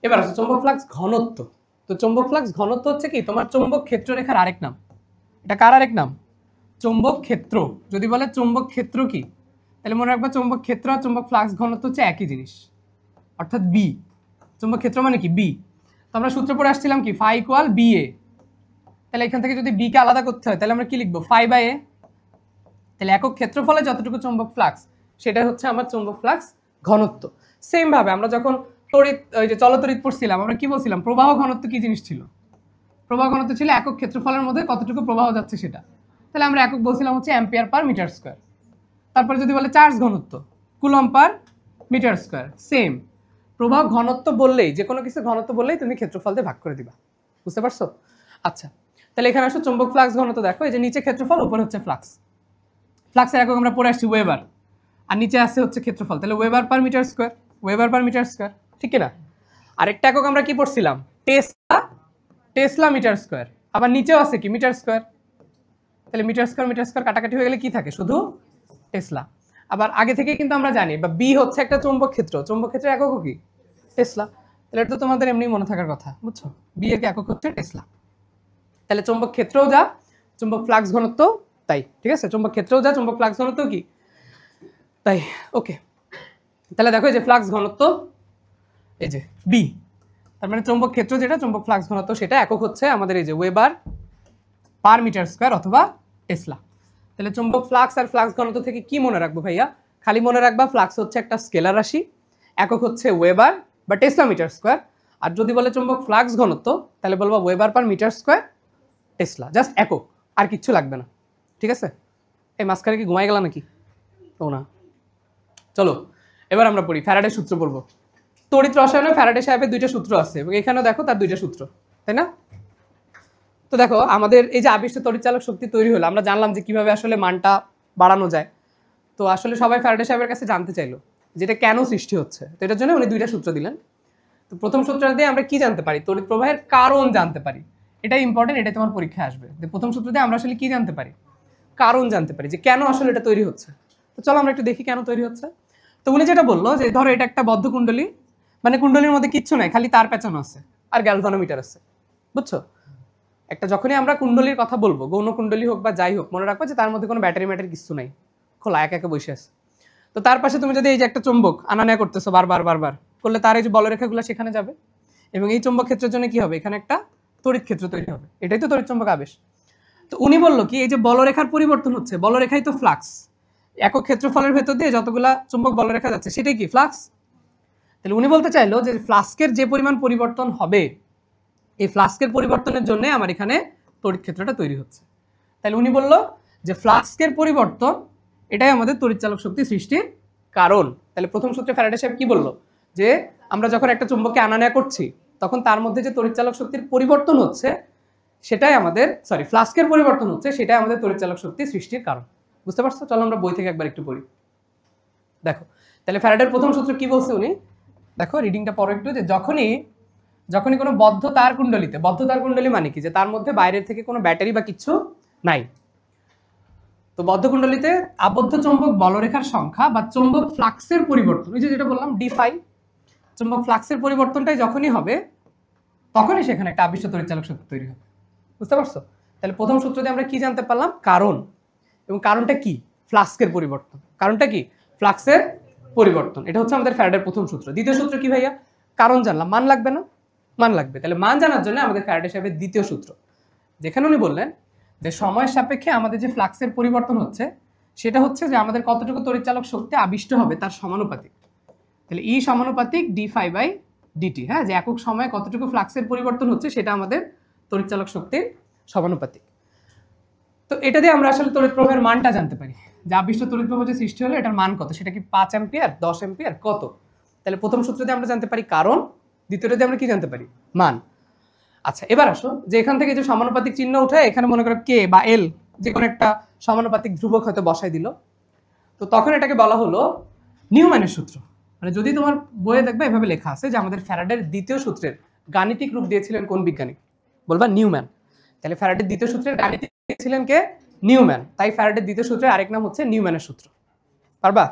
এবার আছে চুম্বক ফ্লাক্স ঘনত্ব। তো চুম্বক ফ্লাক্স ঘনত্ব হচ্ছে কি? তোমার চুম্বক ক্ষেত্র রেখার আরেক নাম। এটা কার আরেক নাম? চুম্বক ক্ষেত্র। যদি বলে চুম্বক ক্ষেত্র কি, তাহলে মনে রাখবা চুম্বক ক্ষেত্র আর চুম্বক ফ্লাক্স ঘনত্ব হচ্ছে একই জিনিস, অর্থাৎ বি। চুম্বক ক্ষেত্র মানে কি? বি। তো আমরা সূত্র পড়ে আসছিলাম কি? Phi equal B A. তাহলে এখান থেকে যদি বি কে আলাদা করতে হয় তাহলে আমরা কি লিখবো? ফাই বাই এ। তাহলে একক ক্ষেত্রফলে যতটুকু চুম্বক ফ্লাক্স সেটা হচ্ছে আমার চুম্বক ফ্লাক্স ঘনত্ব। সেম ভাবে আমরা যখন তড়িৎ ওই যে চলতড়িৎ পড়ছিলাম, আমরা কি বলছিলাম? প্রবাহ ঘনত্ব কি জিনিস ছিল? প্রবাহ ঘনত্ব ছিল একক ক্ষেত্রফলের মধ্যে কতটুকু প্রবাহ যাচ্ছে সেটা। তাহলে আমরা একক বলছিলাম হচ্ছে অ্যাম্পিয়ার পার মিটার স্কয়ার। তারপরে যদি বলে চার্জ ঘনত্ব, coulomb per metre square. Same, প্রবাহ ঘনত্ব বললেই, যে কোনো কিছু ঘনত্ব বললেই তুমি ক্ষেত্রফল দিয়ে ভাগ করে দিবা। বুঝতে পারছো? আচ্ছা, তাহলে এখানে আসো চুম্বক ফ্লাক্স ঘনত্ব দেখো, এই যে নিচে ক্ষেত্রফল, উপরে হচ্ছে ফ্লাক্স। ফ্লাক্সের একক আমরা পড়ে আসছি ওয়েবার, আর নিচে আসছে হচ্ছে ক্ষেত্রফল। তাহলে weber per metre square, weber per metre square, ঠিক না? আরেকটা একক আমরা কি পড়ছিলাম? Tesla, tesla metre square. আবার নিচেও আছে কি? Metre square. তাহলে মিটার স্কয়ার কাটাকাটি হয়ে গেলে কি থাকে? শুধু টেসলা। আবার আগে থেকে কিন্তু আমরা জানি, বা বি হচ্ছে একটা চুম্বক ক্ষেত্র, চুম্বক ক্ষেত্রের একক কি? টেসলা। তাহলে এটা তো তোমাদের এমনি মনে থাকার কথা, বুঝছো? বি এর একক হচ্ছে টেসলা। তাহলে চুম্বক ক্ষেত্রও যা, চুম্বক ফ্লাক্স ঘনত্ব তাই, ঠিক আছে? চুম্বক ক্ষেত্রও যা, চুম্বক ফ্লাক্স ঘনত্ব কি তাই। ওকে, তাহলে দেখো এই যে ফ্লাক্স ঘনত্ব এই যে বি, তার মানে চুম্বক ক্ষেত্র যেটা, চুম্বক ফ্লাক্স ঘনত্ব সেটা একক হচ্ছে আমাদের এই যে ওয়েবার পার মিটার স্কয়ার অথবা টেসলা। তাহলে চুম্বক ফ্লাক্স আর ফ্লাক্স ঘনত্ব থেকে কি মনে রাখবো ভাইয়া? খালি মনে রাখবা ফ্লাক্স হচ্ছে একটা স্কেলার রাশি, একক হচ্ছে ওয়েবার বা টেসলা মিটার স্কয়ার। আর যদি বলে চুম্বক ফ্লাক্স ঘনত্ব, তাহলে বলবো weber per metre square tesla, just একক, আর কিচ্ছু লাগবে না, ঠিক আছে? এই মাঝখানে কি ঘুমাই গেল নাকি? ও না, চলো এবার আমরা পড়ি, ফ্যারাডের সূত্র পড়বো। তড়িৎ রসায়নে ফ্যারাডে সাহেবের দুইটা সূত্র আছে, এবং এখানেও দেখো তার দুইটা সূত্র, তাই না? তো দেখো আমাদের এই যে আবিষ্ট তড়িৎচালক শক্তি তৈরি হলো, আমরা জানলাম যে কিভাবে আসলে মানটা বাড়ানো যায়। তো আসলে সবাই ফ্যারাডে সাহেবের কাছে জানতে চাইলো যেটা কেন সৃষ্টি হচ্ছে, তো এটার জন্য উনি দুইটা সূত্র দিলেন। তো প্রথম সূত্রটা দিয়ে আমরা কি জানতে পারি? তড়িৎ প্রবাহের কারণ জানতে পারি। এটাই ইম্পর্টেন্ট, এটাই তোমার পরীক্ষায় আসবে। যে প্রথম সূত্র দিয়ে আমরা আসলে কি জানতে পারি? কারণ জানতে পারি, যে কেন আসলে এটা তৈরি হচ্ছে। তো চলো আমরা একটু দেখি কেন তৈরি হচ্ছে। তো উনি যেটা বললো যে ধরো এটা একটা বদ্ধ কুণ্ডলী, মানে কুণ্ডলীর মধ্যে কিচ্ছু নাই, খালি তার পেঁচানো আছে আর গ্যালভানোমিটার আছে, বুঝছো? একটা যখনই আমরা কুণ্ডলীর কথা বলবো, গৌণ কুণ্ডলী হোক বা যাই হোক, মনে রাখবো যে তার মধ্যে কোনো ব্যাটারি ম্যাটারি কিছু নাই, খোলা একা একা বসে আছে। তো তার পাশে তুমি যদি এই যে একটা চুম্বক আনা নেয়া করতেছো বারবার বারবার করলে, তার এই যে বলরেখাগুলো সেখানে যাবে, এবং এই চুম্বক ক্ষেত্রের জন্য কি হবে? এখানে একটা তড়িৎ ক্ষেত্র তৈরি হবে, এটাই তো তড়িৎ চুম্বক আবেশ। তো উনি বললো কি, এই যে বলরেখার পরিবর্তন হচ্ছে, বলরেখাই তো ফ্লাক্স, একক ক্ষেত্রফলের ভেতর দিয়ে যতগুলা চুম্বক বলরেখা যাচ্ছে সেটাই কি? ফ্লাক্স। তাহলে উনি বলতে চাইলো যে ফ্লাস্কের যে পরিমাণ পরিবর্তন হবে, এই ফ্লাস্কের পরিবর্তনের জন্য আমার এখানে তড়িৎ ক্ষেত্রটা তৈরি হচ্ছে। তাহলে উনি বলল যে ফ্লাক্সের পরিবর্তন এটাই আমাদের তড়িৎচালক শক্তি সৃষ্টির কারণ। তাহলে প্রথম সূত্রে ফ্যারাডে সাহেব কি বলল, যে আমরা যখন একটা চুম্বককে আনা নেয়া করছি তখন তার মধ্যে যে তড়িৎচালক শক্তির পরিবর্তন হচ্ছে সেটাই আমাদের ফ্লাস্কের পরিবর্তন হচ্ছে সেটাই আমাদের তড়িৎচালক শক্তি সৃষ্টির কারণ। বুঝতে পারছো? চলো আমরা বই থেকে একবার একটু পড়ি। দেখো তাহলে ফ্যারাডের প্রথম সূত্র কি বলছে উনি, দেখো রিডিংটা পড়ো একটু, যে যখনই কোনো বদ্ধ তার কুণ্ডলী মানে কি, যে তার মধ্যে বাইরের থেকে কোনো ব্যাটারি বা কিছু নাই। তো বদ্ধ কুণ্ডলীতে আবদ্ধ চৌম্বক বলরেখার সংখ্যা বা চৌম্বক ফ্লাক্সের পরিবর্তন, ওই যে যেটা বললাম ডি5, চৌম্বক ফ্লাক্সের পরিবর্তনটাই যখনই হবে তখনই সেখানে একটা আবিষ্ট তড়িৎচালক শক্তি তৈরি হবে। বুঝতে পারছো? তাহলে প্রথম সূত্র দিয়ে আমরা কি জানতে পারলাম, কারণ, এবং কারণটা কি, ফ্লাক্সের পরিবর্তন। কারণটা কি, ফ্লাক্সের পরিবর্তন। এটা হচ্ছে আমাদের ফ্যারাডের প্রথম সূত্র। দ্বিতীয় সূত্র কি ভাইয়া, কারণ জানলাম, মান লাগবে না, মান লাগবে। তাহলে মান জানার জন্য আমাদের ফ্যারাডে সাহেবের দ্বিতীয় সূত্র, যেখানে উনি বললেন যে সময়ের সাপেক্ষে আমাদের যে ফ্লাক্সের পরিবর্তন হচ্ছে সেটা হচ্ছে যে আমাদের কতটুকু তড়িৎচালক শক্তি আবিষ্ট হবে তার সমানুপাতিক। তাহলে ই সমানুপাতিক d∅/dt, হ্যাঁ, যে একক সময়ে কতটুকু ফ্লাক্সের পরিবর্তন হচ্ছে সেটা আমাদের তড়িৎচালক শক্তির সমানুপাতিক। তো এটা দিয়ে আমরা আসলে তড়িৎ প্রবাহের মানটা জানতে পারি, যে আবিষ্ট তড়িৎ প্রবাহ যে সৃষ্টি হলো এটার মান কত, সেটা কি 5 অ্যাম্পিয়ার, 10 অ্যাম্পিয়ার, কত। তাহলে প্রথম সূত্র দিয়ে আমরা জানতে পারি কারণ, দ্বিতীয়টা দিয়ে আমরা কি জানতে পারি, মান। আচ্ছা এবার আসো, যে এখান থেকে যে সমানুপাতিক চিহ্ন উঠে এখানে মনে করো কে বা এল, যে কোনো একটা সমানুপাতিক ধ্রুবক হয়তো বসাই দিল, তো তখন এটাকে বলা হলো নিউম্যানের সূত্র। মানে যদি তোমার বইয়ে দেখবে এভাবে লেখা আছে যে আমাদের ফ্যারাডের দ্বিতীয় সূত্রের গাণিতিক রূপ দিয়েছিলেন কোন বিজ্ঞানী, বলবা নিউম্যান। তাহলে ফ্যারাডের দ্বিতীয় সূত্রের গাণিতিক দিয়েছিলেন কে, নিউম্যান। তাই ফ্যারাডের দ্বিতীয় সূত্রের আরেক নাম হচ্ছে নিউম্যানের সূত্র। পারবা?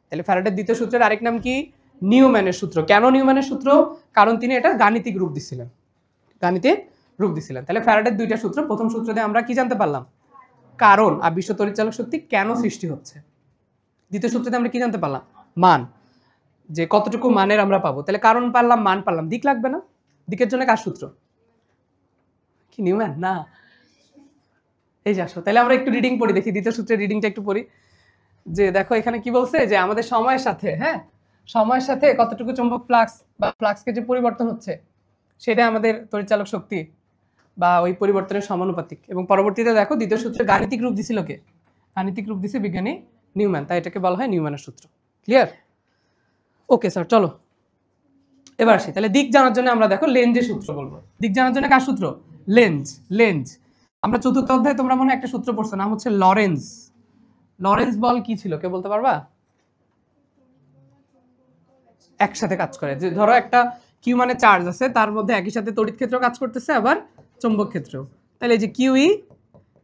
তাহলে ফ্যারাডের দ্বিতীয় সূত্রের আরেক নাম কি, নিউম্যানের সূত্র। কেন নিউম্যানের সূত্র, কারণ তিনি এটা গাণিতিক রূপ দিছিলেন, গাণিতিক রূপ দিছিলেন। তাহলে ফ্যারাডের দুইটা সূত্র, প্রথম সূত্র দিয়ে আমরা কি জানতে পারলাম, কারণ আবিষ্ট তড়িৎচালক শক্তি কেন সৃষ্টি হচ্ছে। দ্বিতীয় সূত্রতে আমরা কি জানতে পারলাম, মান, যে কতটুকু মানের আমরা পাবো। তাহলে কারণ পারলাম, মান পারলাম, দিক লাগবে না। দিকের জন্য কার সূত্র, কি নিউম্যান না, এই যে আসো। তাহলে আমরা একটু রিডিং পড়ি, দেখি দ্বিতীয় সূত্রের রিডিংটা একটু পড়ি। যে দেখো এখানে কি বলছে, যে আমাদের সময়ের সাথে, হ্যাঁ, সময়ের সাথে কতটুকু চৌম্বক ফ্লাক্স বা ফ্লাক্সকে যে পরিবর্তন হচ্ছে সেটা আমাদের তড়িৎচালক শক্তি বা ওই পরিবর্তনের সমানুপাতিক। এবং পরবর্তীতে দেখো দ্বিতীয় সূত্রে গাণিতিক রূপ দিছিল কে, গাণিতিক রূপ দিছে বিজ্ঞানী নিউম্যান, তাই এটাকে বলা হয় নিউম্যানের সূত্র। ক্লিয়ার? ওকে স্যার, চলো এবার আসি। তাহলে দিক জানার জন্য আমরা দেখো লেঞ্জের সূত্র বলবো। দিক জানার জন্য কার সূত্র, লেঞ্জ। আমরা চতুর্থ অধ্যায়ে তোমরা মনে হয় একটা সূত্র পড়ছো, নাম হচ্ছে লরেন্স বল। কি ছিল, কে বলতে পারবা? একসাথে কাজ করে, যে ধরো একটা কিউ মানে চার্জ আছে, তার মধ্যে একই সাথে তড়িৎ ক্ষেত্র কাজ করতেছে, আবার চৌম্বক ক্ষেত্র। তাহলে এই যে কিউই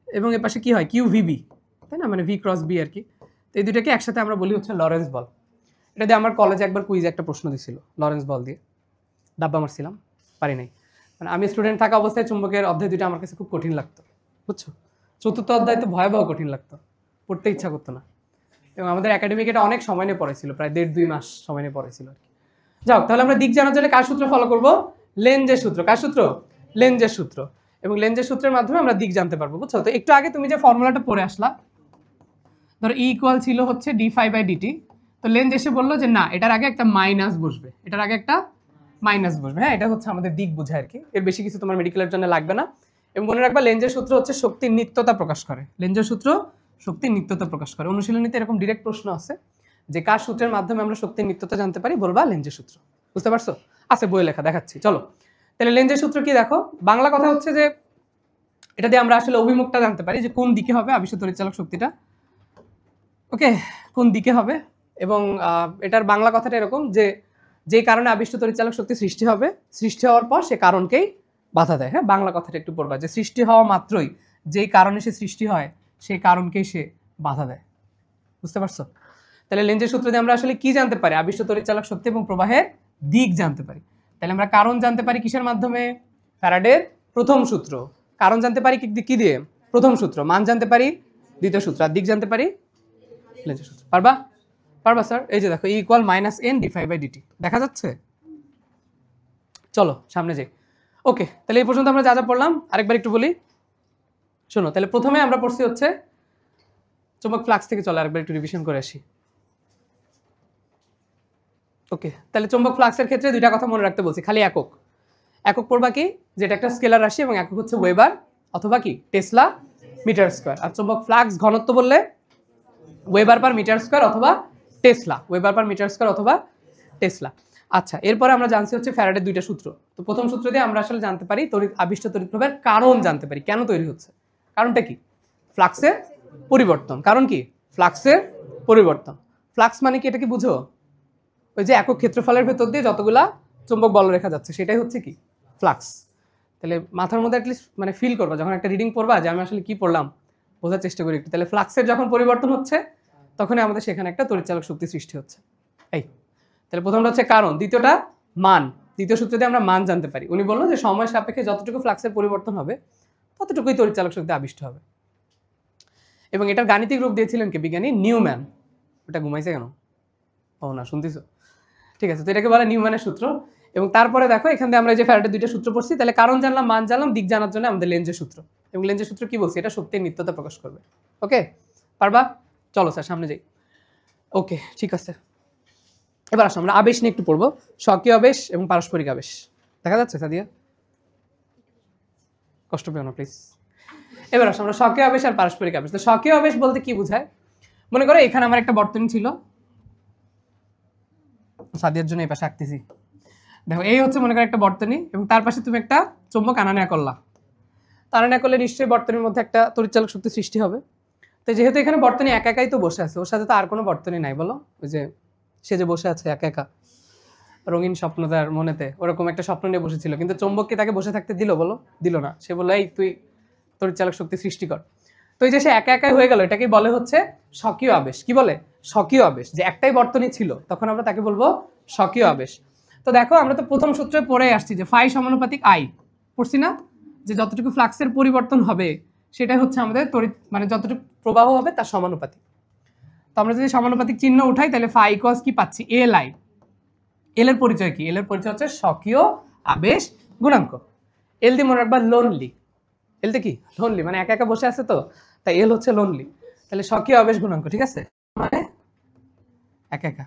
এবং এর পাশে কি হয়, কিউ ভিবি, তাই না, মানে ভি ক্রস বি আর কি। তো এই দুটাকে একসাথে আমরা বলি হচ্ছে লরেন্স বল। এটা দিয়ে আমার কলেজে একবার কুইজে একটা প্রশ্ন দিছিল লরেন্স বল দিয়ে, ডাব্বা মারছিলাম, পারি নাই। মানে আমি স্টুডেন্ট থাকা অবস্থায় চুম্বকের অধ্যায় দুটো আমার কাছে খুব কঠিন লাগতো, বুঝছো। চতুর্থ অধ্যায় তো ভয়াবহ কঠিন লাগতো, পড়তে ইচ্ছা করতো না। এবং আমাদের একাডেমিক এটা অনেক সময় নিয়ে পড়েছিল, প্রায় 1.5-2 মাস সময় নিয়ে পড়েছিল আর কি। যাও, তাহলে আমরা দিক জানার জন্য কার সূত্র ফলো করব, লেঞ্জের সূত্র। কার সূত্র, লেঞ্জের সূত্র। এবং লেঞ্জের সূত্রের মাধ্যমে আমরা দিক জানতে পারবো, বুঝছো। তো একটু আগে তুমি যে ফর্মুলাটা পড়ে আসলা, ধরো ই ইকুয়াল ছিল হচ্ছে d∅/dt, তো লেঞ্জ এসে বললো যে না, এটার আগে একটা মাইনাস বসবে, এটার আগে একটা মাইনাস বসবে। হ্যাঁ, এটা হচ্ছে আমাদের দিক বোঝায় আর কি, এর বেশি কিছু তোমার মেডিকেলের জন্য লাগবে না। এবং মনে রাখবা লেঞ্জের সূত্র হচ্ছে শক্তির নিত্যতা প্রকাশ করে, লেঞ্জের সূত্র শক্তির নিত্যতা প্রকাশ করে। অনুশীলনীতে এরকম ডিরেক্ট প্রশ্ন আছে যে কার সূত্রের মাধ্যমে আমরা শক্তির নিত্যতা জানতে পারি, বলবা লেঞ্জের সূত্র। বুঝতে পারছো? আছে বইয়ে লেখা, দেখাচ্ছি চলো। তাহলে লেঞ্জের সূত্র কি দেখো, বাংলা কথা হচ্ছে যে এটা দিয়ে আমরা আসলে অভিমুখটা জানতে পারি, যে কোন দিকে হবে আবিষ্ট তড়িৎচালক শক্তিটা, ওকে, কোন দিকে হবে। এবং এটার বাংলা কথাটা এরকম, যে যেই কারণে আবিষ্ট তড়িৎচালক শক্তি সৃষ্টি হবে, সৃষ্টি হওয়ার পর সে কারণকেই বাধা দেয়। হ্যাঁ, বাংলা কথাটা একটু পড়বা, যে সৃষ্টি হওয়া মাত্রই যেই কারণে সে সৃষ্টি হয় সেই কারণকেই সে বাধা দেয়। বুঝতে পারছো? তাহলে লেঞ্জের সূত্র দিয়ে আমরা আসলে কি জানতে পারি, আবিষ্ট তড়িৎচালক শক্তি এবং প্রবাহের দিক জানতে পারি। তাহলে আমরা কারণ জানতে পারি কিসের মাধ্যমে, ফ্যারাডের প্রথম সূত্র। কারণ জানতে পারি কি দিয়ে, প্রথম সূত্র। মান জানতে পারি দ্বিতীয় সূত্র, আর দিক জানতে পারি লেঞ্জের সূত্র। পারবা? পারবা স্যার? এই যে দেখো ই ইকুয়াল -n d∅/dt, দেখা যাচ্ছে? চলো সামনে যাই। ওকে, তাহলে এই পর্যন্ত আমরা যা যা পড়লাম আরেকবার একটু বলি, শোনো। তাহলে প্রথমে আমরা পড়ছি হচ্ছে চুম্বক ফ্লাক্স থেকে, চলো আরেকবার একটু রিভিশন করে আসি। ওকে, তাহলে চুম্বক ফ্লাক্সের ক্ষেত্রে দুইটা কথা মনে রাখতে বলছি, খালি একক পড়বা কি, যেটা একটা স্কেলার রাশি, এবং একক হচ্ছে ওয়েবার অথবা কি টেসলা মিটার স্কোয়ার। আর চুম্বক ফ্লাক্স ঘনত্ব বললে ওয়েবার পার মিটার স্কোয়ার অথবা tesla, weber per metre square অথবা টেসলা। আচ্ছা, এরপরে আমরা জানছি হচ্ছে ফ্যারাডের দুইটা সূত্র। তো প্রথম সূত্র দিয়ে আমরা আসলে জানতে পারি তড়িৎ আবিষ্ট তড়িৎ প্রবাহের কারণ জানতে পারি, কেন তৈরি হচ্ছে। কারণটা কি? ফ্লাক্সের পরিবর্তন। কারণ কি? ফ্লাক্সের পরিবর্তন। ফ্লাক্স মানে কি, এটা কি বুঝো? ওই যে একক ক্ষেত্রফলের ভেতর দিয়ে যতগুলা চুম্বক বলরেখা যাচ্ছে সেটাই হচ্ছে কি? ফ্লাক্স। তাহলে মাথার মধ্যে অ্যাটলিস্ট মানে ফিল করবা যখন একটা রিডিং পড়বা যে আমি আসলে কি পড়লাম, বোঝার চেষ্টা করি একটু। তাহলে ফ্লাক্সের যখন পরিবর্তন হচ্ছে তখনই আমাদের সেখানে একটা তড়িৎচালক শক্তি সৃষ্টি হচ্ছে। এই তাহলে প্রথমটা হচ্ছে কারণ, দ্বিতীয়টা মান। দ্বিতীয় সূত্র দিয়ে আমরা মান জানতে পারি। উনি বললো যে সময় সাপেক্ষে যতটুকু ফ্লাক্সের পরিবর্তন হবে ততটুকুই তড়িৎচালক শক্তি আবিষ্ট হবে। এবং এটার গাণিতিক রূপ দিয়েছিলেন কে? বিজ্ঞানী নিউম্যান। ওটা ঘুমাইছে কেন? ও না, শুনতেছো? ঠিক আছে, তো এটাকে বলে নিউম্যানের সূত্র। এবং তারপরে দেখো এখান থেকে আমরা যে ফ্যারাডের দুইটা সূত্র পড়ছি, তাহলে কারণ জানলাম, মান জানলাম, দিক জানার জন্য আমাদের লেঞ্জের সূত্র। এবং লেঞ্জের সূত্র কি বলছি? এটা শক্তির নিত্যতা প্রকাশ করবে। ওকে, পারবা? চলো স্যার সামনে যাই। ওকে, ঠিক আছে। এবার আসো আমরা আবেশ নিয়ে একটু পড়বো, স্বকীয় আবেশ এবং পারস্পরিক আবেশ। দেখা যাচ্ছে সাদিয়া? কষ্ট পেও না প্লিজ। এবার আসো আমরা স্বকীয় আবেশ আর পারস্পরিক আবেশ। তো স্বকীয় আবেশ বলতে কি বোঝায়? মনে করো এখানে আমার একটা বর্তনী ছিল, সাদিয়ার জন্য এই পাশে আঁকতেছি। দেখো এই হচ্ছে মনে করো একটা বর্তনী, এবং তার পাশে তুমি একটা চুম্বক আনা নেয়া করলা। আনা নেয়া করলে নিশ্চয়ই বর্তনীর মধ্যে একটা তড়িৎচালক শক্তি সৃষ্টি হবে। তো যেহেতু এখানে বর্তনী একা একাই তো বসে আছে, ওর সাথে তো আর কোনো বর্তনী নাই, বলো? ওই যে সে যে বসে আছে একা একা, রঙিন স্বপ্ন তার মনেতে, ওরকম একটা স্বপ্ন নিয়ে বসেছিল, কিন্তু চুম্বককে তাকে বসে থাকতে দিল? বলো, দিল না। সে বললো এই তুই তড়িৎচালক শক্তি সৃষ্টি কর। তো এই যে সে একা একাই হয়ে গেল, এটাকে বলে হচ্ছে স্বকীয় আবেশ। কি বলে? স্বকীয় আবেশ। যে একটাই বর্তনী ছিল তখন আমরা তাকে বলবো স্বকীয় আবেশ। তো দেখো আমরা তো প্রথম সূত্রে পড়ে আসছি যে ফাই সমানুপাতিক আই, পড়ছি না? যে যতটুকু ফ্লাক্সের পরিবর্তন হবে সেটাই হচ্ছে আমাদের তড়িৎ, মানে যতটুকু প্রবাহ হবে তার সমানুপাতিক। তো আমরা যদি সমানুপাতিক চিহ্ন উঠাই তাহলে ফাই ইকুয়ালস কি পাচ্ছি? L I. এল এর পরিচয় কি? এল এর পরিচয় হচ্ছে স্বকীয় আবেশ গুণাঙ্ক। এল দিয়ে মনে রাখবা লোনলি। এলতে কি? লোনলি, মানে একা একা বসে আছে তো, তাই এল হচ্ছে লোনলি। তাহলে স্বকীয় আবেশ গুণাঙ্ক, ঠিক আছে? মানে একা একা,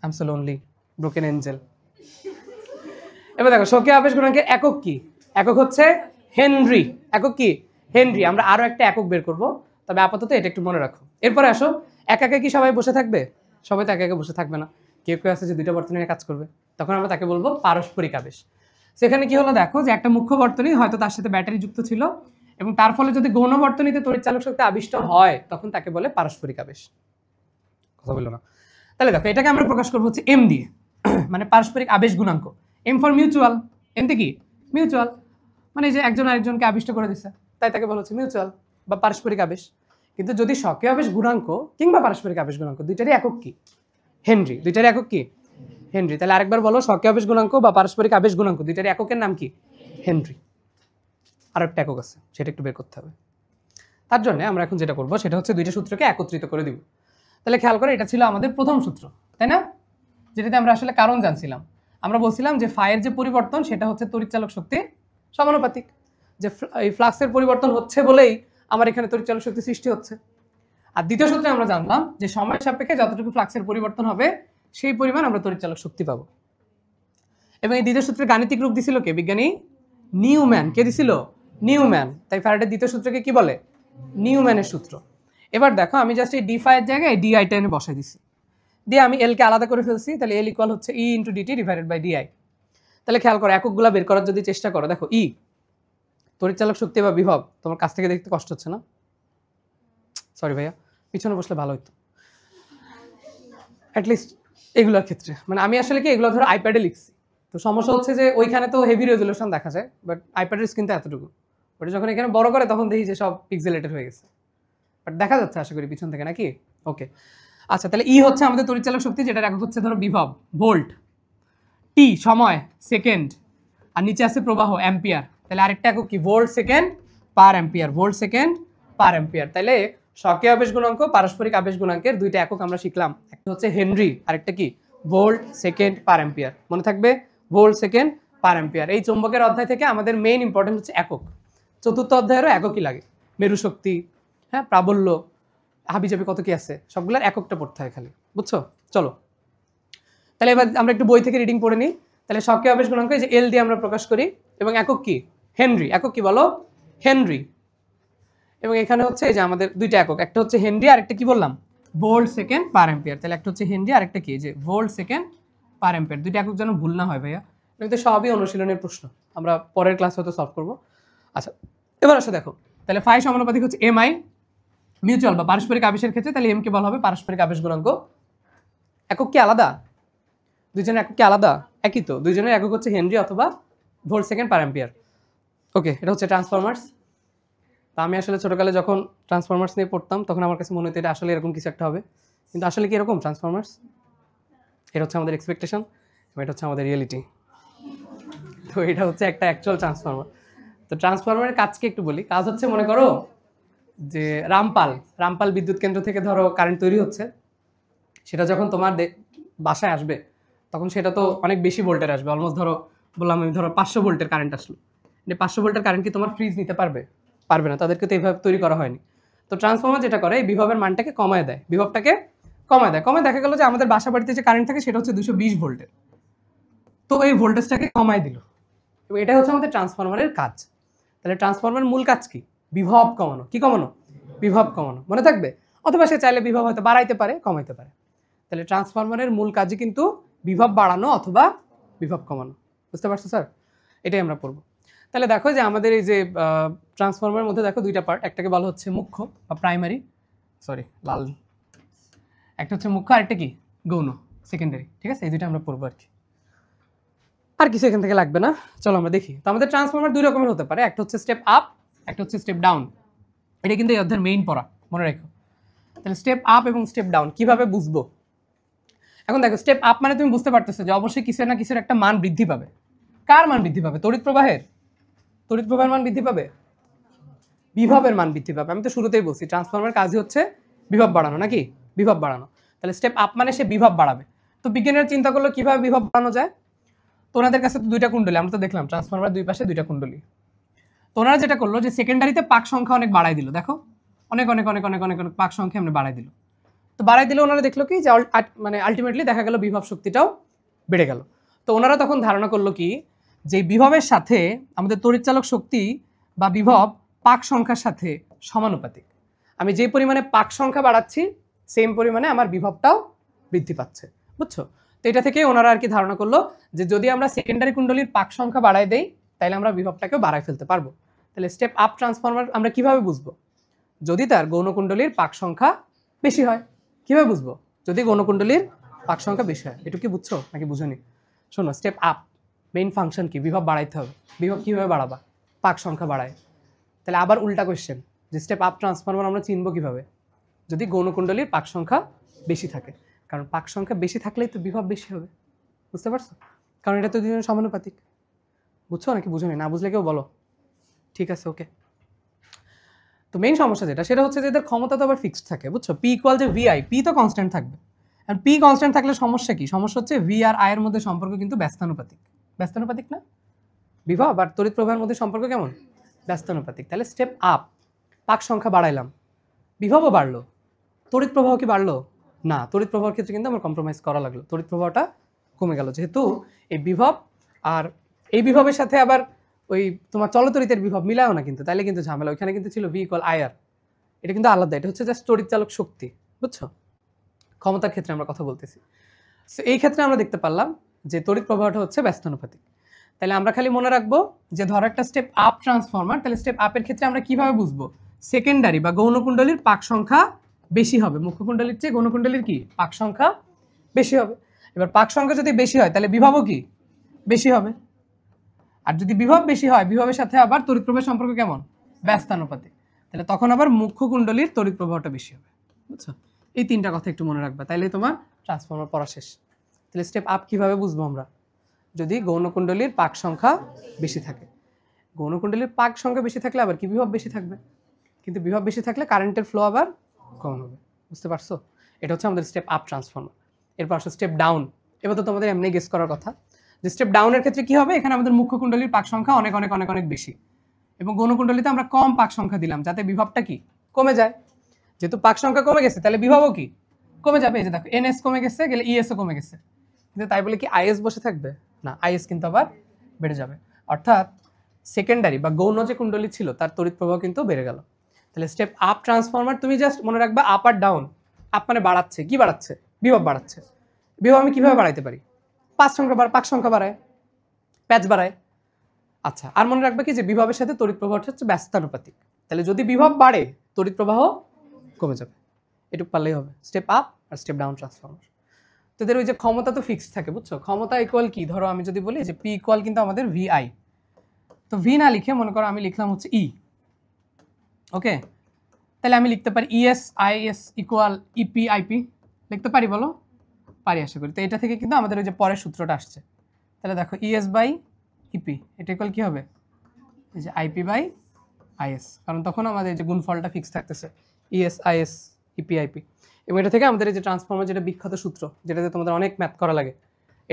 I am so lonely, broken Angel. এবার দেখো স্বকীয় আবেশ গুণাঙ্কের একক কি? একক হচ্ছে হেনরি। একক কি? হেনরি। আমরা আরো একটা একক বের করব, তবে আপাতত এটা একটু মনে রাখো। এরপরে আসো, একা একা কি সবাই বসে থাকবে? সবাই তো একা একা বসে থাকবে না, কেউ কেউ আছে যে দুইটা বর্তনী নিয়ে কাজ করবে, তখন আমরা তাকে বলবো পারস্পরিক আবেশ। সেখানে কি হলো দেখো, যে একটা মুখ্য বর্তনী হয়তো তার সাথে ব্যাটারি যুক্ত ছিল, এবং তার ফলে যদি গৌণ বর্তনীতে তড়িৎচালক শক্তি আবিষ্ট হয় তখন তাকে বলে পারস্পরিক আবেশ। কথা বললো না? তাহলে দেখো এটাকে আমরা প্রকাশ করবো হচ্ছে এম দিয়ে, মানে পারস্পরিক আবেশ গুণাঙ্ক। M for mutual. এমতে কি? মিউচুয়াল, মানে যে একজন আরেকজনকে আবিষ্ট করে দিচ্ছে, তাই তাকে বলা হচ্ছে মিউচুয়াল বা পারস্পরিক আবেশ। কিন্তু যদি স্বকীয় আবেশ গুণাঙ্ক কিংবা পারস্পরিক আবেশ গুণাঙ্ক দুইটারই একক কি? হেনরি। দুইটারই একক কি? হেনরি। তাহলে আরেকবার বলো, স্বকীয় আবেশ গুণাঙ্ক বা পারস্পরিক আবেশ গুণাঙ্ক দুইটারই এককের নাম কি? হেনরি। আর একটা একক আছে, সেটা একটু বের করতে হবে। তার জন্য আমরা এখন যেটা করবো সেটা হচ্ছে দুইটা সূত্রকে একত্রিত করে দিব। তাহলে খেয়াল করে, এটা ছিল আমাদের প্রথম সূত্র, তাই না? যেটাতে আমরা আসলে কারণ জানছিলাম। আমরা বলছিলাম যে ফায়ের যে পরিবর্তন সেটা হচ্ছে তড়িৎচালক শক্তির সমানুপাতিক, যে এই ফ্লাক্সের পরিবর্তন হচ্ছে বলেই আমার এখানে তড়িৎচালক শক্তি সৃষ্টি হচ্ছে। আর দ্বিতীয় সূত্রে আমরা জানলাম যে সময় সাপেক্ষে যতটুকু ফ্লাক্সের পরিবর্তন হবে সেই পরিমাণ আমরা তড়িৎচালক শক্তি পাবো। এবং এই দ্বিতীয় সূত্রের গাণিতিক রূপ দিছিল কে? বিজ্ঞানী নিউম্যান। কে দিছিল? নিউম্যান। তাই ফ্যারাডের দ্বিতীয় সূত্রকে কি বলে? নিউম্যানের সূত্র। এবার দেখো আমি জাস্ট এই ডি ফাইয়ের জায়গায় ডি আইটা এনে বসাই দিছি, দিয়ে আমি এল কে আলাদা করে ফেলছি। তাহলে এল ইকুয়াল হচ্ছে E into d t divided by d i. তাহলে খেয়াল করো, এককগুলা বের করার যদি চেষ্টা করো, দেখো ই তড়িৎচালক শক্তি বা বিভব, তোমার কাছ থেকে দেখতে কষ্ট হচ্ছে না? সরি ভাইয়া, পিছনে বসলে ভালো হতো অ্যাটলিস্ট এগুলোর ক্ষেত্রে। মানে আমি আসলে কি এগুলো ধরো আইপ্যাডে লিখছি, তো সমস্যা হচ্ছে যে ওইখানে তো হেভি রেজলিউশন দেখা যায়, বাট আইপ্যাডের স্ক্রিন তো এতটুকু। ওটা যখন এখানে বড় করে তখন দেখি যে সব পিক্সেলেটেড হয়ে গেছে, বাট দেখা যাচ্ছে আশা করি পিছন থেকে, নাকি? ওকে, আচ্ছা। তাহলে ই হচ্ছে আমাদের তড়িৎচালক শক্তি, যেটার একক হচ্ছে ধরো বিভব, ভোল্ট। টি সময়, সেকেন্ড। আর নিচে আছে প্রবাহ, অ্যাম্পিয়ার। তাহলে আরেকটা একক কি? ভোল্ট সেকেন্ড পার অ্যাম্পিয়ার। ভোল্ট সেকেন্ড পার অ্যাম্পিয়ার। তাহলে স্বকীয় আবেশ গুণাঙ্ক, পারস্পরিক আবেশ গুণাঙ্কের দুইটা একক আমরা শিখলাম। একটা হচ্ছে হেনরি, আরেকটা কি? ভোল্ট সেকেন্ড পার অ্যাম্পিয়ার। মনে থাকবে, ভোল্ট সেকেন্ড পার অ্যাম্পিয়ার। এই চৌম্বকের অধ্যায় থেকে আমাদের মেইন ইম্পর্টেন্ট হচ্ছে একক। চতুর্থ অধ্যায়েরও এককই লাগে, মেরু শক্তি, হ্যাঁ, প্রাবল্য, হাবিজাবি কত কি আছে, সবগুলোর এককটা পড়তে হয় খালি, বুঝছো? চলো তাহলে এবার আমরা একটু বই থেকে রিডিং পড়ে নিই। তাহলে স্বকীয় আবেশ গুণাঙ্ক যে এল দিয়ে আমরা প্রকাশ করি, এবং একক কি? হেনরি। একক কি বলো? হেনরি। এবং এখানে হচ্ছে এই যে আমাদের দুইটা একক, একটা হচ্ছে হেনরি আর একটা কি বললাম ভোল্ট সেকেন্ড পার অ্যাম্পিয়ার। তাহলে একটা হচ্ছে হেনরি আর একটা কি যে ভোল্ট সেকেন্ড পার অ্যাম্পিয়ার। দুইটা একক যেন ভুল না হয় ভাইয়া, কিন্তু সবই অনুশীলনের প্রশ্ন, আমরা পরের ক্লাস হয়তো সলভ করবো। আচ্ছা এবার আসো দেখো, তাহলে ফাই সমানুপাতিক হচ্ছে এম আই মিউচুয়াল বা পারস্পরিক আবেশের ক্ষেত্রে, তাহলে এম কে বলা হবে পারস্পরিক আবেশ গুণাঙ্ক। একক কি আলাদা? দুইজনের একক কি আলাদা? একই তো, দুইজনের একক হচ্ছে হেনরি অথবা ভোল্ট সেকেন্ড পার অ্যাম্পিয়ার। ওকে, এটা হচ্ছে ট্রান্সফরমার্স। তা আমি আসলে ছোটোকালে যখন ট্রান্সফরমার্স নিয়ে পড়তাম তখন আমার কাছে মনে হতো এটা আসলে এরকম কিছু একটা হবে, কিন্তু আসলে কি এরকম ট্রান্সফরমার্স? এটা হচ্ছে আমাদের এক্সপেকটেশন এবং এটা হচ্ছে আমাদের রিয়েলিটি। তো এটা হচ্ছে একটা অ্যাকচুয়াল ট্রান্সফরমার। তো ট্রান্সফরমারের কাজকে একটু বলি। কাজ হচ্ছে, মনে করো যে রামপাল বিদ্যুৎ কেন্দ্র থেকে ধরো কারেন্ট তৈরি হচ্ছে, সেটা যখন তোমার বাসায় আসবে তখন সেটা তো অনেক বেশি ভোল্টের আসবে, অলমোস্ট ধরো বললাম আমি, ধরো 500 ভোল্টের কারেন্ট আসলো। 500 ভোল্টের কারেন্ট কি তোমার ফ্রিজ নিতে পারবে? পারবে না, তাদেরকে তো এইভাবে তৈরি করা হয়নি। তো ট্রান্সফরমার যেটা করে, এই বিভবের মানটাকে কমায় দেয়, বিভবটাকে কমায় দেয়। কমায় দেখা গেল যে আমাদের বাসা বাড়িতে যে কারেন্ট থাকে সেটা হচ্ছে 220 ভোল্টের, তো এই ভোল্টেজটাকে কমায় দিল, এবং এটাই হচ্ছে আমাদের ট্রান্সফরমারের কাজ। তাহলে ট্রান্সফরমারের মূল কাজ কি? বিভব কমানো। কি কমানো? বিভব কমানো, মনে থাকবে। অথবা সে চাইলে বিভব হয়তো বাড়াইতে পারে, কমাইতে পারে। তাহলে ট্রান্সফরমারের মূল কাজই কিন্তু বিভব বাড়ানো অথবা বিভব কমানো। বুঝতে পারছো স্যার? এটাই আমরা পড়বো। তাহলে দেখো যে আমাদের এই যে ট্রান্সফরমারের মধ্যে দেখো দুইটা পার্ট, একটাকে বলা হচ্ছে মুখ্য বা প্রাইমারি, লাল, একটা হচ্ছে মুখ্য আর একটা কি গৌণ, সেকেন্ডারি। ঠিক আছে, এই দুইটা আমরা পড়বো আর কি, আর কিছু এখান থেকে লাগবে না। চলো আমরা দেখি। তো আমাদের ট্রান্সফরমার দুই রকমের হতে পারে, একটা হচ্ছে স্টেপ আপ, একটা হচ্ছে স্টেপ ডাউন। এটা কিন্তু এই অধ্যায়ের মেইন পড়া, মনে রাখো। তাহলে স্টেপ আপ এবং স্টেপ ডাউন কিভাবে বুঝবো? এখন দেখো, স্টেপ আপ মানে তুমি বুঝতে পারতেছো যে অবশ্যই কিছু না কিছুর একটা মান বৃদ্ধি পাবে। কার মান বৃদ্ধি পাবে? তড়িৎ প্রবাহের মান বৃদ্ধি পাবে, বিভবের মান বৃদ্ধি পাবে। আমি তো শুরুতেই বলছি ট্রান্সফরমারের কাজই হচ্ছে বিভব বাড়ানো, নাকি? বিভব বাড়ানো। তাহলে স্টেপ আপ মানে সে বিভব বাড়াবে। তো বিজ্ঞানীরা চিন্তা করলো কিভাবে বিভব বাড়ানো যায়। তো ওনাদের কাছে তো দুইটা কুণ্ডলী, আমরা তো দেখলাম ট্রান্সফরমার দুই পাশে দুইটা কুণ্ডলী। তো ওনারা যেটা করলো যে সেকেন্ডারিতে পাক সংখ্যা অনেক বাড়াই দিল। দেখো অনেক অনেক অনেক অনেক অনেক অনেক পাক সংখ্যা আমরা বাড়াই দিল। তো বাড়াই দিলে ওনারা দেখলো কি যে মানে আলটিমেটলি দেখা গেল বিভব শক্তিটাও বেড়ে গেল। তো ওনারা তখন ধারণা করলো কি যে বিভবের সাথে আমাদের তড়িৎচালক শক্তি বা বিভব পাক সংখ্যার সাথে সমানুপাতিক। আমি যে পরিমাণে পাক সংখ্যা বাড়াচ্ছি সেম পরিমাণে আমার বিভবটাও বৃদ্ধি পাচ্ছে। বুঝছো? তো এটা থেকে ওনারা আর কি ধারণা করলো যে যদি আমরা সেকেন্ডারি কুণ্ডলীর পাক সংখ্যা বাড়াই দেই তাহলে আমরা বিভবটাকেও বাড়াই ফেলতে পারবো। তাহলে স্টেপ আপ ট্রান্সফরমার আমরা কিভাবে বুঝবো? যদি তার গৌণকুণ্ডলীর পাক সংখ্যা বেশি হয়। কিভাবে বুঝবো? যদি গৌণকুণ্ডলীর পাক সংখ্যা বেশি হয়। এটা কি বুঝছো নাকি বুঝোনি? শোনো, স্টেপ আপ মেইন ফাংশন কি? বিভব বাড়াইতে হবে। বিভব কিভাবে বাড়াবা? পাক সংখ্যা বাড়ায়। তাহলে আবার উল্টা কোয়েশ্চেন, যে স্টেপ আপ ট্রান্সফরমার আমরা চিনবো কিভাবে? যদি গৌণকুণ্ডলীর পাক সংখ্যা বেশি থাকে, কারণ পাক সংখ্যা বেশি থাকলেই তো বিভব বেশি হবে। বুঝতে পারছো? কারণ এটা তো দুজনের সমানুপাতিক। বুঝছো নাকি বুঝোনি? না বুঝলে কেউ বলো। ঠিক আছে, ওকে। তো মেইন সমস্যা যেটা, সেটা হচ্ছে যে এদের ক্ষমতা তো আবার ফিক্সড থাকে। বুঝছো? পি ইকুয়াল যে ভি আই, পি তো কনস্ট্যান্ট থাকবে। আর পি কনস্ট্যান্ট থাকলে সমস্যা কি? সমস্যা হচ্ছে ভি আর আই এর মধ্যে সম্পর্ক কিন্তু ব্যস্তানুপাতিক। ব্যস্তানুপাতিক না? বিভব আর তড়িৎ প্রবাহের মধ্যে সম্পর্ক কেমন? ব্যস্তানুপাতিক। তাহলে স্টেপ আপ, পাক সংখ্যা বাড়াইলাম, বিভবও বাড়লো, তড়িৎ প্রবাহ কি বাড়লো? না, তড়িৎ প্রবাহের ক্ষেত্রে কিন্তু আমার কম্প্রোমাইজ করা লাগলো, তড়িৎ প্রবাহটা কমে গেল। যেহেতু এই বিভব আর এই বিভবের সাথে আবার ওই তোমার চলতরিতের বিভব মিলাও না কিন্তু, তাইলে কিন্তু ঝামেলা। ওইখানে কিন্তু ছিল ভি ইকুয়াল আই আর, এটা কিন্তু আলাদা। এটা হচ্ছে জাস্ট তড়িৎচালক শক্তি। বুঝছো? ক্ষমতার ক্ষেত্রে আমরা কথা বলতেছি। সো এই ক্ষেত্রে আমরা দেখতে পারলাম যে তড়িৎ প্রবাহটা হচ্ছে ব্যস্তানুপাতিক। তাহলে আমরা খালি মনে রাখবো যে ধরো একটা স্টেপ আপ ট্রান্সফরমার, তাহলে স্টেপ আপের ক্ষেত্রে আমরা কিভাবে বুঝবো? সেকেন্ডারি বা গৌণকুণ্ডলীর পাক সংখ্যা বেশি হবে, মুখ্য কুণ্ডলীর চেয়ে গৌণকুণ্ডলীর কি পাক সংখ্যা বেশি হবে। এবার পাক সংখ্যা যদি বেশি হয় তাহলে বিভবও কি বেশি হবে। আর যদি বিভব বেশি হয়, বিভবের সাথে আবার তড়িৎ প্রবাহের সম্পর্ক কেমন? ব্যস্তানুপাতিক। তাহলে তখন আবার মুখ্য কুণ্ডলীর তড়িৎ প্রবাহটা বেশি হবে। বুঝছো? এই তিনটা কথা একটু মনে রাখবা, তাইলে তোমার ট্রান্সফরমার পড়া শেষ। তাহলে স্টেপ আপ কিভাবে বুঝবো আমরা? যদি গৌণকুণ্ডলীর পাক সংখ্যা বেশি থাকে। গৌণকুণ্ডলীর পাক সংখ্যা বেশি থাকলে আবার কি বিভব বেশি থাকবে, কিন্তু বিভব বেশি থাকলে কারেন্টের ফ্লো আবার কম হবে। বুঝতে পারছো? এটা হচ্ছে আমাদের স্টেপ আপ ট্রান্সফরমার। এরপর আসলে স্টেপ ডাউন। এবার তো তোমাদের এমনি গেস করার কথা যে স্টেপ ডাউনের ক্ষেত্রে কি হবে। এখানে আমাদের মুখ্য কুণ্ডলীর পাক সংখ্যা অনেক অনেক অনেক অনেক বেশি, এবং গৌণকুণ্ডলীতে আমরা কম পাক সংখ্যা দিলাম যাতে বিভবটা কি কমে যায়। যেহেতু পাক সংখ্যা কমে গেছে তাহলে বিভবও কি কমে যাবে। এই যে দেখো, এনএস কমে গেছে, গেলে ইএসও কমে গেছে, কিন্তু তাই বলে কি আইএস বসে থাকবে? না, আইএস কিন্তু আবার বেড়ে যাবে। অর্থাৎ সেকেন্ডারি বা গৌণ যে কুণ্ডলী ছিল তার তড়িৎ প্রবাহ কিন্তু বেড়ে গেল। তাহলে স্টেপ আপ ট্রান্সফরমার তুমি জাস্ট মনে রাখবা আপ আর ডাউন। আপ মানে বাড়াচ্ছে, কি বাড়াচ্ছে? বিভব বাড়াচ্ছে। বিভব আমি কিভাবে বাড়াইতে পারি? পাক সংখ্যা বাড়ায়, প্যাচ বাড়ায়। আচ্ছা, আর মনে রাখবে কি যে বিভবের সাথে তড়িৎ প্রবাহটা হচ্ছে ব্যস্তানুপাতিক। তাহলে যদি বিভব বাড়ে তড়িৎ প্রবাহ কমে যাবে। এটুকু পারলেই হবে। স্টেপ আপ আর স্টেপ ডাউন ট্রান্সফরমার। তোদের ওই যে ক্ষমতা তো ফিক্সড থাকে, বুঝছো? ক্ষমতা ইকুয়াল কি? ধরো আমি যদি বলি যে পি ইকুয়াল কিন্তু আমাদের ভিআই, তো ভি না লিখে মনে করো আমি লিখলাম হচ্ছে ই। ওকে, তাহলে আমি লিখতে পারি ES IS equal EP IP. লিখতে পারি? বলো পারি, আশা করি। তো এটা থেকে কিন্তু আমাদের ওই যে পরের সূত্রটা আসছে। তাহলে দেখো ইএস বাই ইপি এটা ইকুয়াল কি হবে? এই যে আইপি বাই আইএস, কারণ তখন আমাদের যে গুণফলটা ফিক্স থাকতেছে ইএস আইএস ইপি আইপি। এবং এটা থেকে আমাদের এই যে ট্রান্সফর্মার যেটা বিখ্যাত সূত্র, যেটাতে তোমাদের অনেক ম্যাথ করা লাগে,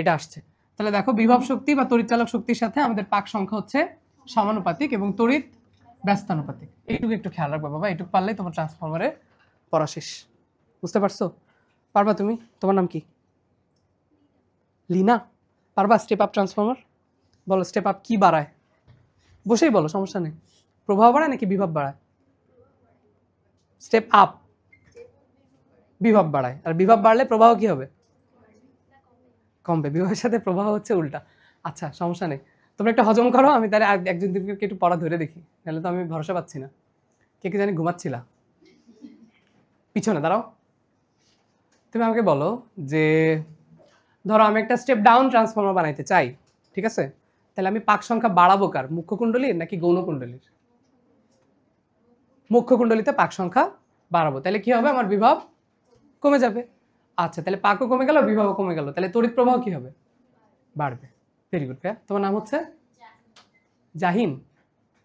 এটা আসছে। তাহলে দেখো বিভব শক্তি বা তড়িৎচালক শক্তির সাথে আমাদের পাক সংখ্যা হচ্ছে সমানুপাতিক এবং তড়িৎ ব্যস্তানুপাতিক। এইটুকু একটু খেয়াল রাখবা বাবা, এইটুকু পারলেই তোমার ট্রান্সফর্মারে পড়া শেষ। বুঝতে পারছো? পারবা তুমি? তোমার নাম কি? লিনা। পারবা স্টেপ আপ ট্রান্সফর্মার? বলো স্টেপ আপ কি বাড়ায়? বসেই বলো, সমস্যা নেই। প্রবাহ বাড়ায় নাকি বিভব বাড়ায়? স্টেপ আপ বিভব বাড়ায়, আর বিভব বাড়লে প্রবাহ কি হবে? কমবে। বিভবের সাথে প্রবাহ হচ্ছে উল্টা। আচ্ছা, সমস্যা নেই, তোমরা একটা হজম করো। আমি তাহলে একজন দিনকে একটু পড়া ধরে দেখি, নাহলে তো আমি ভরসা পাচ্ছি না। কে কে জানি ঘুমাচ্ছিলা? পিছনে দাঁড়াও। তুমি আমাকে বলো যে ধরো আমি একটা স্টেপ ডাউন ট্রান্সফর্মার বানাইতে চাই, ঠিক আছে? তাহলে আমি পাক সংখ্যা বাড়াবো কার? মুখ্য কুণ্ডলীর নাকি গৌণ কুণ্ডলীর? মুখ্য কুণ্ডলীতে পাক সংখ্যা বাড়াবো, তাহলে কি হবে? আমার বিভব কমে যাবে। আচ্ছা, তাহলে পাকও কমে গেল, বিভবও কমে গেল, তাহলে তড়িৎ প্রবাহ কি হবে? বাড়বে। ভেরি গুড ভাইয়া, তোমার নাম হচ্ছে জাহিন।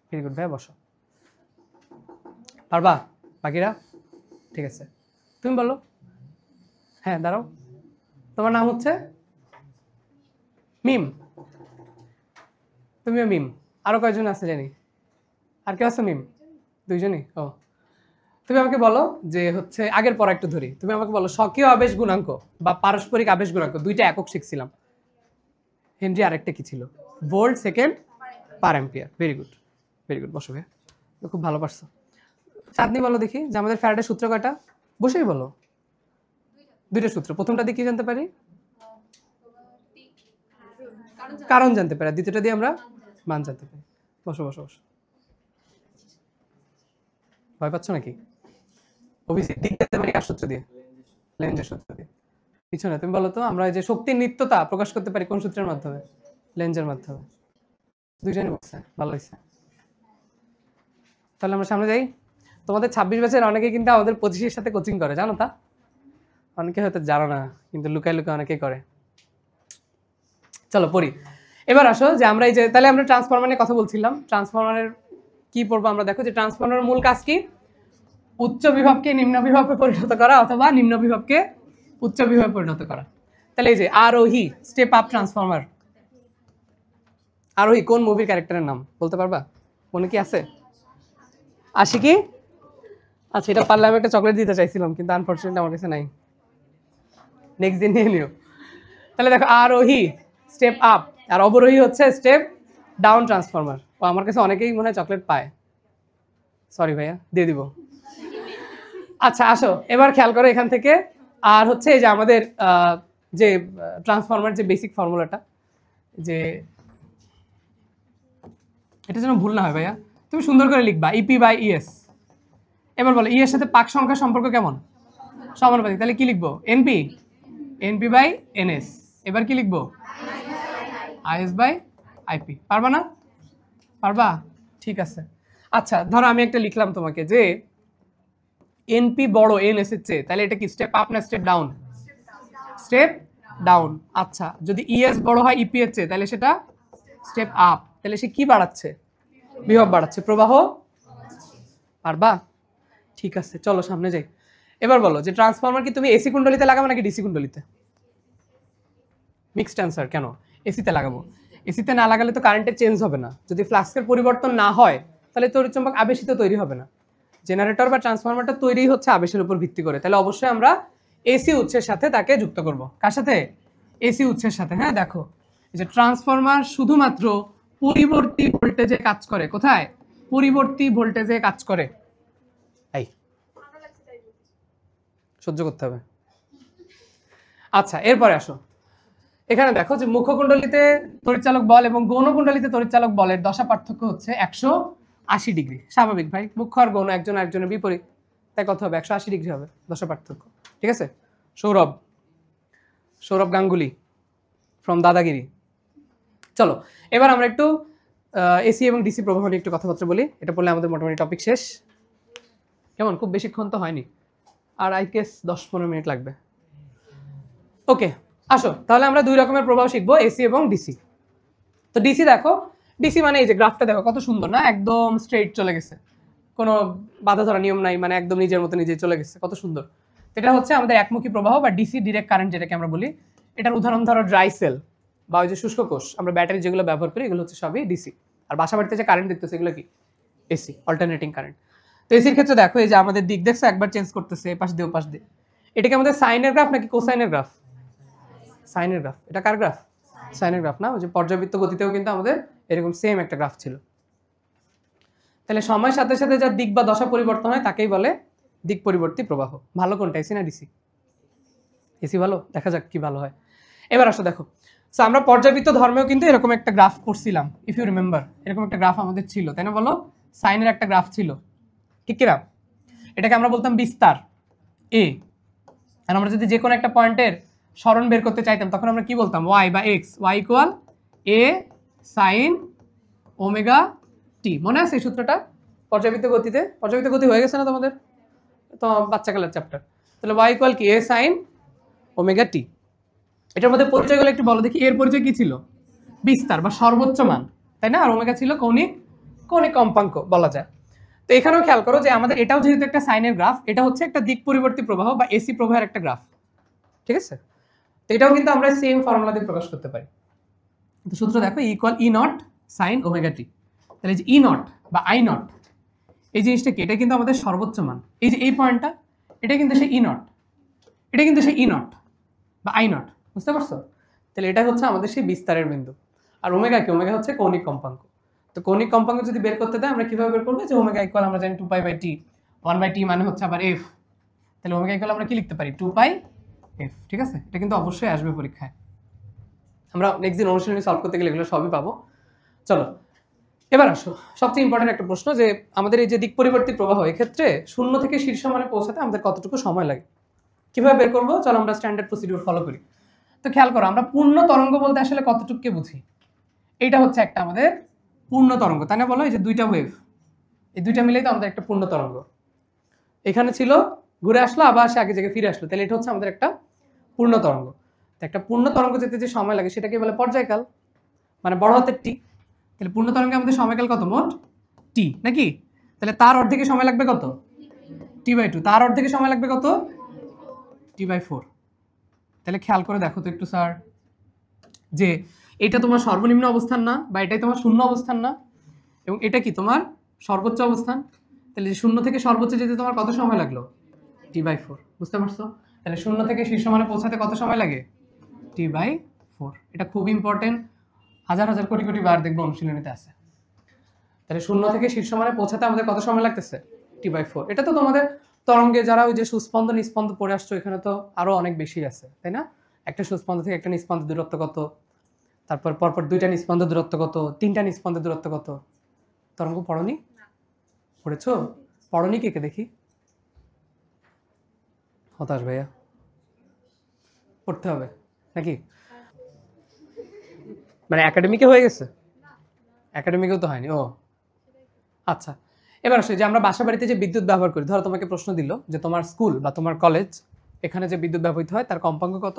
ভেরি গুড ভাইয়া, বসো। পারবা বাকিরা? ঠিক আছে, তুমি বলো। হ্যাঁ দাঁড়াও, তোমার নাম হচ্ছে মিম। তুমিও মিম। আরো কয়জন আছে জানি? আর কেউ আছে মিম? দুইজনই? ও, তুমি আমাকে বলো যে হচ্ছে আগের পর একটু ধরি। তুমি আমাকে বলো স্বকীয় আবেশ গুণাঙ্ক বা পারস্পরিক আবেশ গুণাঙ্ক, দুইটা একক শিখছিলাম। হেনরি, আরেকটা কি ছিল? ভোল্ট সেকেন্ড পার ampere. Very good, very good. বসো ভাইয়া, খুব ভালো পারছো। চাঁদনি বলো দেখি যে আমাদের ফ্যারাডের সূত্র কয়টা? বসেই বলো। দুইটা সূত্র। প্রথমটা দিয়ে কি জানতে পারি? কারণ জানতে পারি। দ্বিতীয়টা দিয়ে আমরা মান জানতে পারি। বসো বসো বসো। ভয় পাচ্ছ নাকি? অভিজিৎ, দিক জানতে পারি কার সূত্র দিয়ে? লেঞ্জের সূত্র দিয়ে। কিছু না, তুমি বলো তো আমরা যে শক্তির নিত্যতা প্রকাশ করতে পারি কোন সূত্রের মাধ্যমে? লেঞ্জের মাধ্যমে। দুইজনই বলছে, ভালো হয়েছে। তাহলে আমরা সামনে যাই। তোমাদের 26 ব্যাচের অনেকে কিন্তু আমাদের 25-এর সাথে কোচিং করে, জানো তা? অনেকে হয়তো জানো না, কিন্তু লুকায় লুকায় অনেকে করে। চলো পড়ি। এবার আসো যে আমরা এই যে তাহলে আমরা ট্রান্সফরমার নিয়ে কথা বলছিলাম। ট্রান্সফরমারের কি পড়বো আমরা? দেখো যে ট্রান্সফরমারের মূল কাজ কি? উচ্চ বিভবকে নিম্ন বিভবে পরিণত করা অথবা নিম্ন বিভবকে উচ্চ বিভবে পরিণত করা। তাহলে এই যে আরোহী স্টেপ আপ ট্রান্সফরমার। আরোহী কোন মুভির ক্যারেক্টারের নাম বলতে পারবা? মনে কি আছে? আশিকি? আচ্ছা, এটা পারলে আমি একটা চকলেট দিতে চাইছিলাম, কিন্তু আনফরচুনেটলি আমার কাছে নাই। নেক্সট দিন নিয়ে নিও। তাহলে দেখো আরোহী স্টেপ আপ, আর অবরোহী হচ্ছে স্টেপ ডাউন ট্রান্সফরমার। ও আমার কাছে অনেকেই মনে হয় চকলেট পায়। সরি ভাইয়া, দিয়ে দিব। আচ্ছা আসো এবার খেয়াল করো এখান থেকে। আর হচ্ছে এই যে আমাদের যে ট্রান্সফরমার যে বেসিক ফর্মুলাটা, যে এটা যেন ভুল না হয় ভাইয়া, তুমি সুন্দর করে লিখবা ইপি বাই ইএস। এবার বলো ই এর সাথে পাক সংখ্যা সম্পর্ক কেমন? সমানুপাতিক। তাহলে কি লিখবো? NP, NP by NS. এবার কি লিখবো? IS by IP. পারবা না? পারবা? ঠিক আছে। আচ্ছা ধরো আমি একটা লিখলাম তোমাকে যে এনপি বড় এনএস এর চেয়ে, তাহলে এটা কি স্টেপ আপ না স্টেপ ডাউন? Step down. আচ্ছা যদি ইএস বড় হয় ইপি এর চেয়ে, তাহলে সেটা স্টেপ আপ। তাহলে সে কি বাড়াচ্ছে? বিভব বাড়াচ্ছে, প্রবাহ। পারবা? ঠিক আছে, চলো সামনে যাই। এবার বলো যে ট্রান্সফরমার কি তুমি এসি কুণ্ডলিতে লাগাবো নাকি ডিসি কুণ্ডলিতে? Mixed answer. কেন? এসিতে লাগাবো। এসিতে না লাগালে তো কারেন্টের চেঞ্জ হবে না। যদি ফ্লাক্সের পরিবর্তন না হয় তাহলে তড়িৎচুম্বক আবেশিত তৈরি হবে না। জেনারেটর বা ট্রান্সফরমারটা তৈরি হচ্ছে আবেশের উপর ভিত্তি করে। তাহলে অবশ্যই আমরা এসি উৎসের সাথে তাকে যুক্ত করব। কার সাথে? এসি উৎসের সাথে। হ্যাঁ দেখো এই যে ট্রান্সফরমার শুধুমাত্র পরিবর্তী ভোল্টেজে কাজ করে। কোথায়? পরিবর্তী ভোল্টেজে কাজ করে। এই সহ্য করতে হবে। আচ্ছা, এরপরে আসো, এখানে দেখো যে মুখ্যকুণ্ডলিতে তড়িৎচালক বল এবং গৌণকুণ্ডলিতে তড়িৎচালক বলের দশা পার্থক্য হচ্ছে 180 ডিগ্রি। স্বাভাবিক ভাই, মুখ্য আর গৌণ একজন আরেকজনের বিপরীত, তাই কত হবে? 180 ডিগ্রি হবে দশা পার্থক্য। ঠিক আছে, সৌরভ গাঙ্গুলি ফ্রম দাদাগিরি। চলো এবার আমরা একটু এসি এবং ডিসি প্রবাহ নিয়ে একটু কথাবার্তা বলি। এটা বললে আমাদের মোটামুটি টপিক শেষ। কেমন, খুব বেশিক্ষণ তো হয়নি, আর আই গেস 10-15 মিনিট লাগবে। ওকে, আসো তাহলে আমরা দুই রকমের প্রবাহ শিখবো, এসি এবং ডিসি। তো ডিসি দেখো, ডিসি মানে এই যে গ্রাফটা দেখো কত সুন্দর না, একদম স্ট্রেইট চলে গেছে, কোনো বাধা ধরা নিয়ম নাই, মানে একদম নিজের মতো নিজে চলে গেছে, কত সুন্দর। এটা হচ্ছে আমাদের একমুখী প্রবাহ বা ডিসি, ডিরেক্ট কারেন্ট যেটাকে আমরা বলি। এটার উদাহরণ ধরো ড্রাই সেল বা ওই যে শুষ্ক কোষ, আমরা ব্যাটারি যেগুলো ব্যবহার করি এগুলো হচ্ছে সবই ডিসি। আর বাসা বাড়িতে যে কারেন্ট দিতেছে এগুলো কি? AC, alternating current. তো এসির ক্ষেত্রে দেখো এই যে আমাদের দিক দেখছো একবার চেঞ্জ করতেছে, এপাশ দিয়ে ওপাশ দিয়ে। এটা কি আমাদের সাইনের গ্রাফ নাকি কোসাইনের গ্রাফ? সাইনের গ্রাফ। এটা কার গ্রাফ? সাইনের গ্রাফ না? ওই যে পর্যাবৃত্ত গতিতেও কিন্তু আমাদের এরকম সেম একটা গ্রাফ ছিল। তাহলে সময়ের সাথে সাথে যার দিক বা দশা পরিবর্তন হয় তাকেই বলে দিক পরিবর্তী প্রবাহ। ভালো কোনটা, এসি না ডিসি? এসি ভালো, দেখা যাক কি ভালো হয়। এবার আসো দেখো, সো আমরা পর্যাবৃত্ত ধর্মেও কিন্তু এরকম একটা গ্রাফ করছিলাম, ইফ ইউ রিমেম্বার। এরকম একটা গ্রাফ আমাদের ছিল, তাই না? বলো, সাইনের একটা গ্রাফ ছিল, ঠিক কিনা? এটাকে আমরা বলতাম বিস্তার এ। আর আমরা যদি যে কোনো একটা পয়েন্টের সরণ বের করতে চাইতাম তখন আমরা কি বলতাম? ওয়াই বা এক্স, ওয়াই ইকুয়াল এ সাইন ওমেগা টি। মনে আছে এই সূত্রটা? পর্যাবৃত্ত গতিতে, পর্যাবৃত্ত গতি হয়ে গেছে না তোমাদের? তো বাচ্চাকালের চ্যাপ্টার। তাহলে ওয়াই ইকুয়াল কি? এ সাইন ওমেগা টি। এটার মধ্যে পরিচয়গুলো একটু বলো দেখি। এর পরিচয় কি ছিল? বিস্তার বা সর্বোচ্চ মান, তাই না? আর ওমেগা ছিল কৌণিক কম্পাঙ্ক বলা যায়। তো এখানেও খেয়াল করো যে আমাদের এটাও যেহেতু একটা সাইনের গ্রাফ, এটা হচ্ছে একটা দিক পরিবর্তী প্রবাহ বা এসি প্রবাহের একটা গ্রাফ, ঠিক আছে? তো এটাও কিন্তু আমরা সেম ফর্মুলা দিয়ে প্রকাশ করতে পারি। তো সূত্র দেখো, equal E nought sine omega T. তাহলে যে ই নট বা আই নট, এই জিনিসটা কি? এটা কিন্তু আমাদের সর্বোচ্চ মান। এই যে এই পয়েন্টটা, এটা কিন্তু সেই ই নট, এটা কিন্তু সেই ই নট বা আই নট, বুঝতে পারছো? তাহলে এটা হচ্ছে আমাদের সেই বিস্তারের বিন্দু। আর ওমেগা কি? ওমেগা হচ্ছে কৌণিক কম্পাঙ্ক। তো কৌণিক কম্পাঙ্ক যদি বের করতে দেয় আমরা কিভাবে বের করবো? যে ওমেগা ইকুয়াল আমরা জানি 2π/t, 1/t মানে হচ্ছে আবার f। তাহলে ওমেগা ইকুয়াল আমরা কি লিখতে পারি? 2πf, ঠিক আছে? এটা কিন্তু অবশ্যই আসবে পরীক্ষায়। আমরা নেক্সট দিন অনুশীলনী সলভ করতে গেলে এগুলো সবই পাবো। চলো এবার আসো, সবচেয়ে ইম্পর্টেন্ট একটা প্রশ্ন, যে আমাদের এই যে দিক পরিবর্তী প্রবাহ, এক্ষেত্রে শূন্য থেকে শীর্ষ মানে পৌঁছাতে আমাদের কতটুকু সময় লাগে, কিভাবে বের করবো? চলো আমরা স্ট্যান্ডার্ড প্রসিডিউর ফলো করি। তো খেয়াল করো, আমরা পূর্ণ তরঙ্গ বলতে আসলে কতটুকুকে বুঝি? এইটা হচ্ছে একটা আমাদের পূর্ণ তরঙ্গ, তাই না? বলো, এই যে দুইটা ওয়েভ, এই দুইটা মিলেই তো আমাদের একটা পূর্ণ তরঙ্গ। এখানে ছিল, ঘুরে আসলো, আবার সে আগে জায়গায় ফিরে আসলো, তাহলে এটা হচ্ছে আমাদের একটা পূর্ণ তরঙ্গ। তো একটা পূর্ণ তরঙ্গ যেতে যে সময় লাগে সেটাকে বলে পর্যায়কাল, মানে বড় হাতের টি। তাহলে পূর্ণ তরঙ্গে আমাদের সময়কাল কত? মোট টি, নাকি? তাহলে তার অর্ধেকে সময় লাগবে কত? t/2। তার অর্ধেকে সময় লাগবে কত? t/4। তাহলে খেয়াল করে দেখো তো একটু স্যার, যে এটা তোমার সর্বনিম্ন অবস্থান না, বা এটাই তোমার শূন্য অবস্থান না, এবং এটা কি তোমার সর্বোচ্চ অবস্থান। তাহলে শূন্য থেকে সর্বোচ্চ যেতে তোমার কত সময় লাগলো? t/4, বুঝতে পারছো? তাহলে শূন্য থেকে শীর্ষ মানে পৌঁছাতে কত সময় লাগে? t/4। এটা খুব ইম্পর্টেন্ট, হাজার হাজার কোটি কোটি বার দেখবো অনুশীলনীতে আছে। তাহলে শূন্য থেকে শীর্ষ মানে পৌঁছাতে আমাদের কত সময় লাগতেছে? t/4। এটা তো তোমাদের তরঙ্গে যারা ওই যে সুস্পন্দ নিস্পন্দ পড়ে আসছো, এখানে তো আরো অনেক বেশি আছে, তাই না? একটা সুস্পন্দ থেকে একটা নিস্পন্দ দূরত্ব কত, তারপর পরপর দুইটা নিস্পন্দ দূরত্ব কত, তিনটা নিস্পন্দ দূরত্ব কত। তরঙ্গ পড়নি? পড়েছো? পড়নি কে কে দেখি? হতাশ ভাইয়া, পড়তে হবে নাকি? মানে একাডেমিকে হয়ে গেছে? একাডেমিকেও তো হয়নি। ও আচ্ছা, এবার আসলে যে আমরা বাসা বাড়িতে যে বিদ্যুৎ ব্যবহার করি, ধরো তোমাকে প্রশ্ন দিল যে তোমার স্কুল বা তোমার কলেজ, এখানে যে বিদ্যুৎ ব্যবহৃত হয় তার কম্পাঙ্ক কত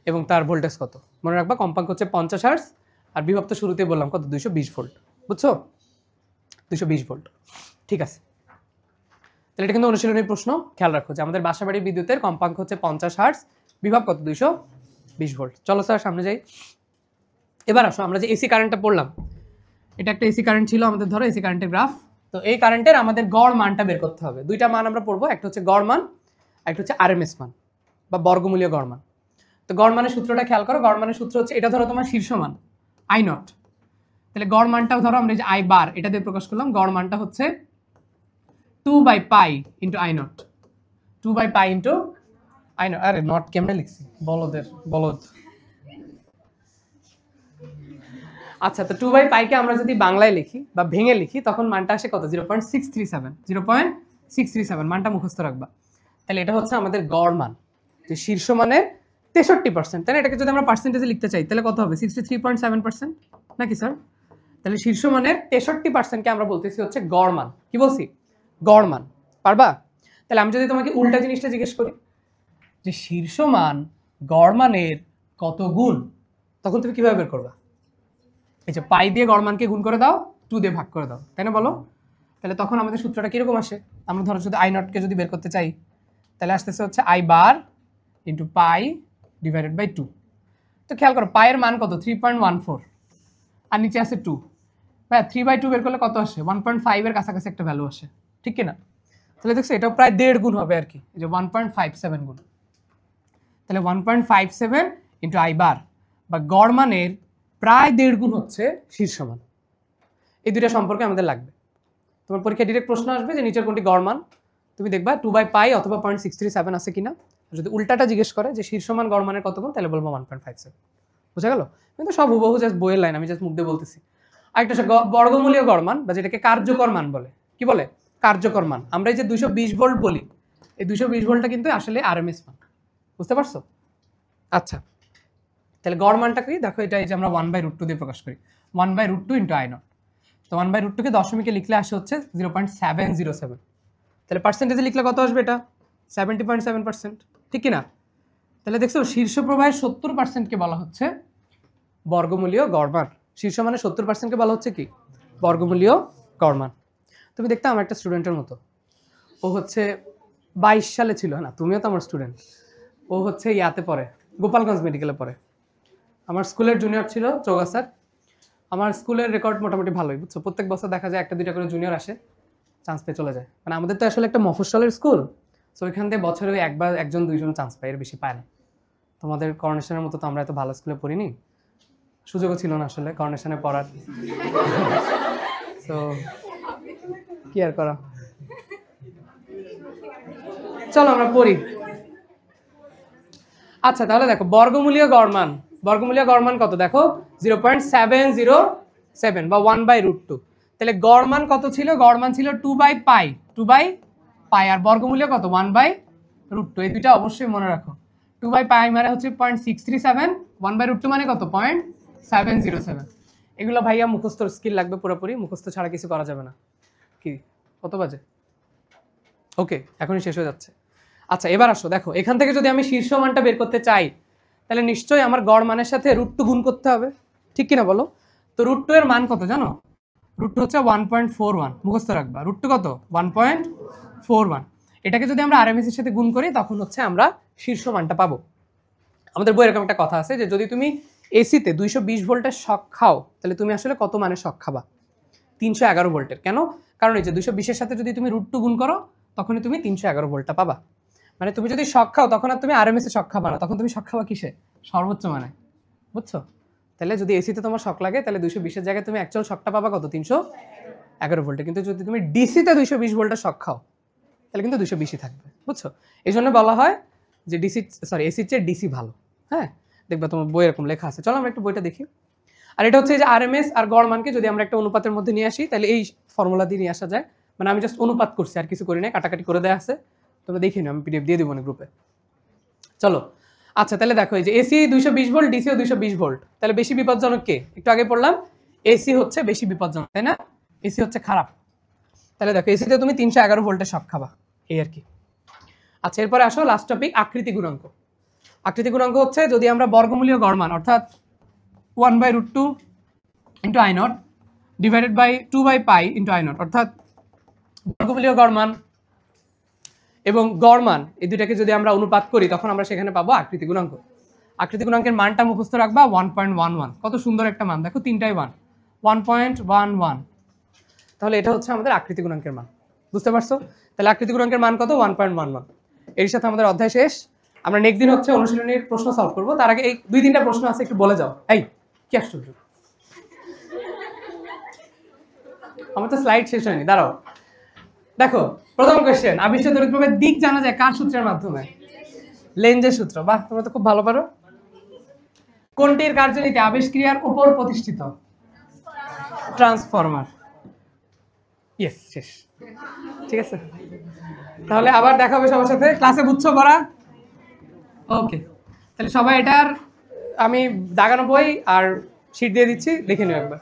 এবং তার ভোল্টেজ কত। মনে রাখবা, কম্পাঙ্ক হচ্ছে 50 হার্টজ, আর বিভক্ত শুরুতে বললাম কত? 220 ভোল্ট, বুঝছো? 220 ভোল্ট, ঠিক আছে? তাহলে এটা কিন্তু অনুশীলনের প্রশ্ন, খেয়াল রাখো যে আমাদের বাসা বাড়ির বিদ্যুতের কম্পাঙ্ক হচ্ছে 50 হার্টজ, বিভব কত? 220 ভোল্ট। চলো স্যার সামনে যাই। এবার আসো, আমরা যে এসি কারেন্টটা পড়লাম, এটা একটা এসি কারেন্ট ছিল আমাদের, ধরো এসি কারেন্টের গ্রাফ। তো এই কারেন্টের আমাদের গড় মানটা বের করতে হবে। দুইটা মান আমরা পড়বো, একটা হচ্ছে গড় মান, একটা হচ্ছে আরএমএস মান বা বর্গমূলীয় গড় মান। তো গড় মানের সূত্রটা খেয়াল করো। গড় মানের সূত্র হচ্ছে, এটা ধরো তোমার শীর্ষ মান আই নট, তাহলে গড় মানটাও ধরো আমরা যে আই বার এটা দিয়ে প্রকাশ করলাম। গড় মানটা হচ্ছে 2/π into I nought, 2/π into I nought. আরে নট কেমনে লিখছি, বলদ। আচ্ছা, তো 2/π কে আমরা যদি বাংলায় লিখি বা ভেঙে লিখি তখন মানটা আসে কত? 0.637 মানটা মুখস্থ রাখবা। তাহলে এটা হচ্ছে আমাদের গড় মান, যে শীর্ষ মানের 63%। তাহলে এটাকে যদি আমরা পার্সেন্টেজে লিখতে চাই তাহলে কত হবে? 63.7% নাকি স্যার? তাহলে শীর্ষ মানের 63%কে আমরা বলতেছি হচ্ছে গড় মান। কি বলছি? গড় মান। পারবা? তাহলে আমি যদি তোমাকে উল্টা জিনিসটা জিজ্ঞেস করি যে শীর্ষ মান গড় মানের কত গুণ, তখন তুমি কিভাবে বের করবা? এই যে পাই দিয়ে গড় মানকে গুণ করে দাও, 2 দিয়ে ভাগ করে দাও, তাই না বলো? তাহলে তখন আমাদের সূত্রটা কিরকম আসে? আমরা ধরো যদি আই নটকে যদি বের করতে চাই তাহলে আসতেছে হচ্ছে I bar into pi divided by 2। তো খেয়াল করো পায়ের মান কত? 3.14 আর নিচে আছে 2। ভাই 3/2 বের করলে কত আসে? 1.5 এর কাছাকাছি একটা ভ্যালু আসে, ঠিক কিনা? তাহলে দেখছো এটাও প্রায় 1.5 গুণ হবে আর কি, এই যে 1.57 গুণ। তাহলে 1.57 ইন্টু আই বার বা গড় মানের প্রায় 1.5 গুণ হচ্ছে শীর্ষ মান। এই দুইটা সম্পর্কে আমাদের লাগবে। তোমার পরীক্ষায় ডিরেক্ট প্রশ্ন আসবে যে নিচের কোনটি গড় মান, তুমি দেখবা 2/π অথবা 0.637 আছে কিনা। যদি উল্টাটা জিজ্ঞেস করে যে শীর্ষ মান গড় মানের কত গুণ, তাহলে বলবো 1.57। বুঝা গেল? কিন্তু সব হুবহু জাস্ট বইয়ের লাইন, আমি জাস্ট মুখ দিয়ে বলতেছি। আরেকটা বর্গমূলীয় গড় মান বা যেটাকে কার্যকর মান বলে। কি বলে? কার্যকর মান। আমরা এই যে 220 ভোল্ট বলি, এই 220 ভোল্টটা কিন্তু আসলে আরএমএস মান। বুঝতে পারছো? আচ্ছা, তাহলে গড় মানটা কি দেখো, এটা এই যে আমরা 1/√2 দিয়ে প্রকাশ করি, 1/√2 ইন্টু আই নট। তো 1/√2 কে দশমিকে লিখলে আসে হচ্ছে 0.707। তাহলে পার্সেন্টেজে লিখলে কত আসবে? এটা 70.7%, ঠিক কিনা? তাহলে দেখছো শীর্ষ প্রবাহের 70%কে বলা হচ্ছে বর্গমূলীয় গড় মান। শীর্ষ মানে 70%কে বলা হচ্ছে কি? বর্গমূলীয় গড় মান। তুমি দেখতে আমার একটা স্টুডেন্টের মতো, ও হচ্ছে 22 সালে ছিল না, তুমিও তো আমার স্টুডেন্ট। ও হচ্ছে ইয়াতে পড়ে, গোপালগঞ্জ মেডিকেলে পড়ে। আমার স্কুলের জুনিয়র ছিল চৌগাছার। আমার স্কুলের রেকর্ড মোটামুটি ভালোই, বুঝছো? প্রত্যেক বছর দেখা যায় 1-2টা করে জুনিয়র আসে, চান্স পেয়ে চলে যায়। মানে আমাদের তো আসলে একটা মফস্বলের স্কুল, সো ওইখান থেকে বছরে একবার 1-2জন চান্স পায়, এর বেশি পায় না। তোমাদের করোনেশনের মতো তো আমরা এত ভালো স্কুলে পড়িনি, সুযোগও ছিল না আসলে করোনেশনে পড়ার। তো কি আর করা, চলো আমরা পড়ি। আচ্ছা, তাহলে দেখো বর্গমূলীয় গড় মান, বর্গমূলীয় গড় মান কত দেখো? 0.707 বা 1/√2। তাহলে গড় মান কত ছিল? গড় মান ছিল 2/π, আর বর্গমূলীয় কত? 1/√2। এই দুইটা অবশ্যই মনে রাখো। 2/π মানে হচ্ছে 0.637, 1/√2 মানে কত? 0.707। এগুলো ভাইয়া মুখস্থ স্কিল লাগবে পুরোপুরি, মুখস্থ ছাড়া কিছু করা যাবে না। কি কত বাজে? ওকে, এখনই শেষ হয়ে যাচ্ছে। আচ্ছা, এবার আসো দেখো, এখান থেকে যদি আমি শীর্ষ মানটা বের করতে চাই তাহলে নিশ্চয়ই আমার গড় মানের সাথে √2 গুণ করতে হবে, ঠিক কিনা বলো? তো √2 এর মান কত জানো? √2 হচ্ছে 1.41, মুখস্থ রাখবা। √2 কত? 1.41। এটাকে যদি আমরা আরএমএস এর সাথে গুণ করি তখন হচ্ছে আমরা শীর্ষ মানটা পাবো। আমাদের বই এরকম একটা কথা আছে যে যদি তুমি এসিতে 220 ভোল্টের শক খাও তাহলে তুমি আসলে কত মানের শক খাবা? 311 ভোল্টের। কেন? কারণ এই যে 220 এর সাথে যদি তুমি √2 গুণ করো তখনই তুমি 311 ভোল্টটা পাবা। মানে তুমি যদি শক খাও তখন আর তুমি আরএমএস এ শক খাবা না, তখন তুমি শক খাবা কিসে? সর্বোচ্চ মানে। বুঝছো? তাহলে যদি এসিতে তোমার শক লাগে তাহলে 220 এর জায়গায় তুমি অ্যাকচুয়াল শকটা পাবা কত? 311 ভোল্টে। কিন্তু যদি তুমি ডিসিতে 220 ভোল্টের শক খাও তাহলে কিন্তু 220ই থাকবে। বুঝছো? এই জন্য বলা হয় যে এসির চেয়ে ডিসি ভালো। হ্যাঁ, দেখবা তোমার বই এরকম লেখা আছে। চলো আমরা একটু বইটা দেখি। আর এটা হচ্ছে যে আরএমএস আর গড় মানকে যদি আমরা একটা অনুপাতের মধ্যে নিয়ে আসি তাহলে এই ফর্মুলা দিয়ে নিয়ে আসা যায়। মানে আমি জাস্ট অনুপাত করছি, আর কিছু করি না, কাটাকাটি করে দেওয়া আছে। তবে দেখি না, আমি পিডিএফ দিয়ে দিব না গ্রুপে। চলো, আচ্ছা তাহলে দেখো এই যে এসি 220 ভোল্ট, ডিসিও 220 ভোল্ট, তাহলে বেশি বিপজ্জনক কে? একটু আগে পড়লাম এসি হচ্ছে বেশি বিপজ্জনক, তাই না? এসি হচ্ছে খারাপ। তাহলে দেখো এসিতে তুমি 311 ভোল্টের শক খাবা, এই আর কি। আচ্ছা, এরপরে আসো লাস্ট টপিক, আকৃতি গুণাঙ্ক। আকৃতি গুণাঙ্ক হচ্ছে যদি আমরা বর্গমূলীয় গড় মান অর্থাৎ 1/√2 into I nought divided by 2/π into I nought, অর্থাৎ বর্গমূলীয় গড় মান এবং গড় মান এই দুটাকে যদি আমরা অনুপাত করি তখন আমরা সেখানে পাবো আকৃতি গুণাঙ্ক। আকৃতি গুণাঙ্কের মানটা মুখস্থ রাখবা 1.11। কত সুন্দর একটা মান, দেখো তিনটাই 1.11। তাহলে এটা হচ্ছে আমাদের আকৃতি গুণাঙ্কের মান। বুঝতে পারছো? তাহলে আকৃতি গুণাঙ্কের মান কত? 1.11। এর সাথে আমাদের অধ্যায় শেষ। আমরা নেক্সট দিন হচ্ছে অনুশীলনীর প্রশ্ন সলভ করবো। তার আগে এই 2-3টা প্রশ্ন আছে, একটু বলে যাও। এই কি আশ্চর্য, আমার তো স্লাইড শেষ হয়নি, দাঁড়াও। দেখো প্রথম কোশ্চেন, আবিষ্ট তড়িৎ প্রবাহের দিক জানা যায় কার সূত্রের মাধ্যমে? লেঞ্জের সূত্র। বাহ, তোমরা তো খুব ভালো পারো। কোনটির কার্যনীতি আবেশ ক্রিয়ার উপর প্রতিষ্ঠিত? ট্রান্সফরমার। ইয়েস, শেষ। ঠিক আছে, তাহলে আবার দেখা হবে সবার সাথে ক্লাসে। বুঝছো পড়া? ওকে, তাহলে সবাই এটার আমি দাগানো বই আর শিট দিয়ে দিচ্ছি, দেখে নিও একবার।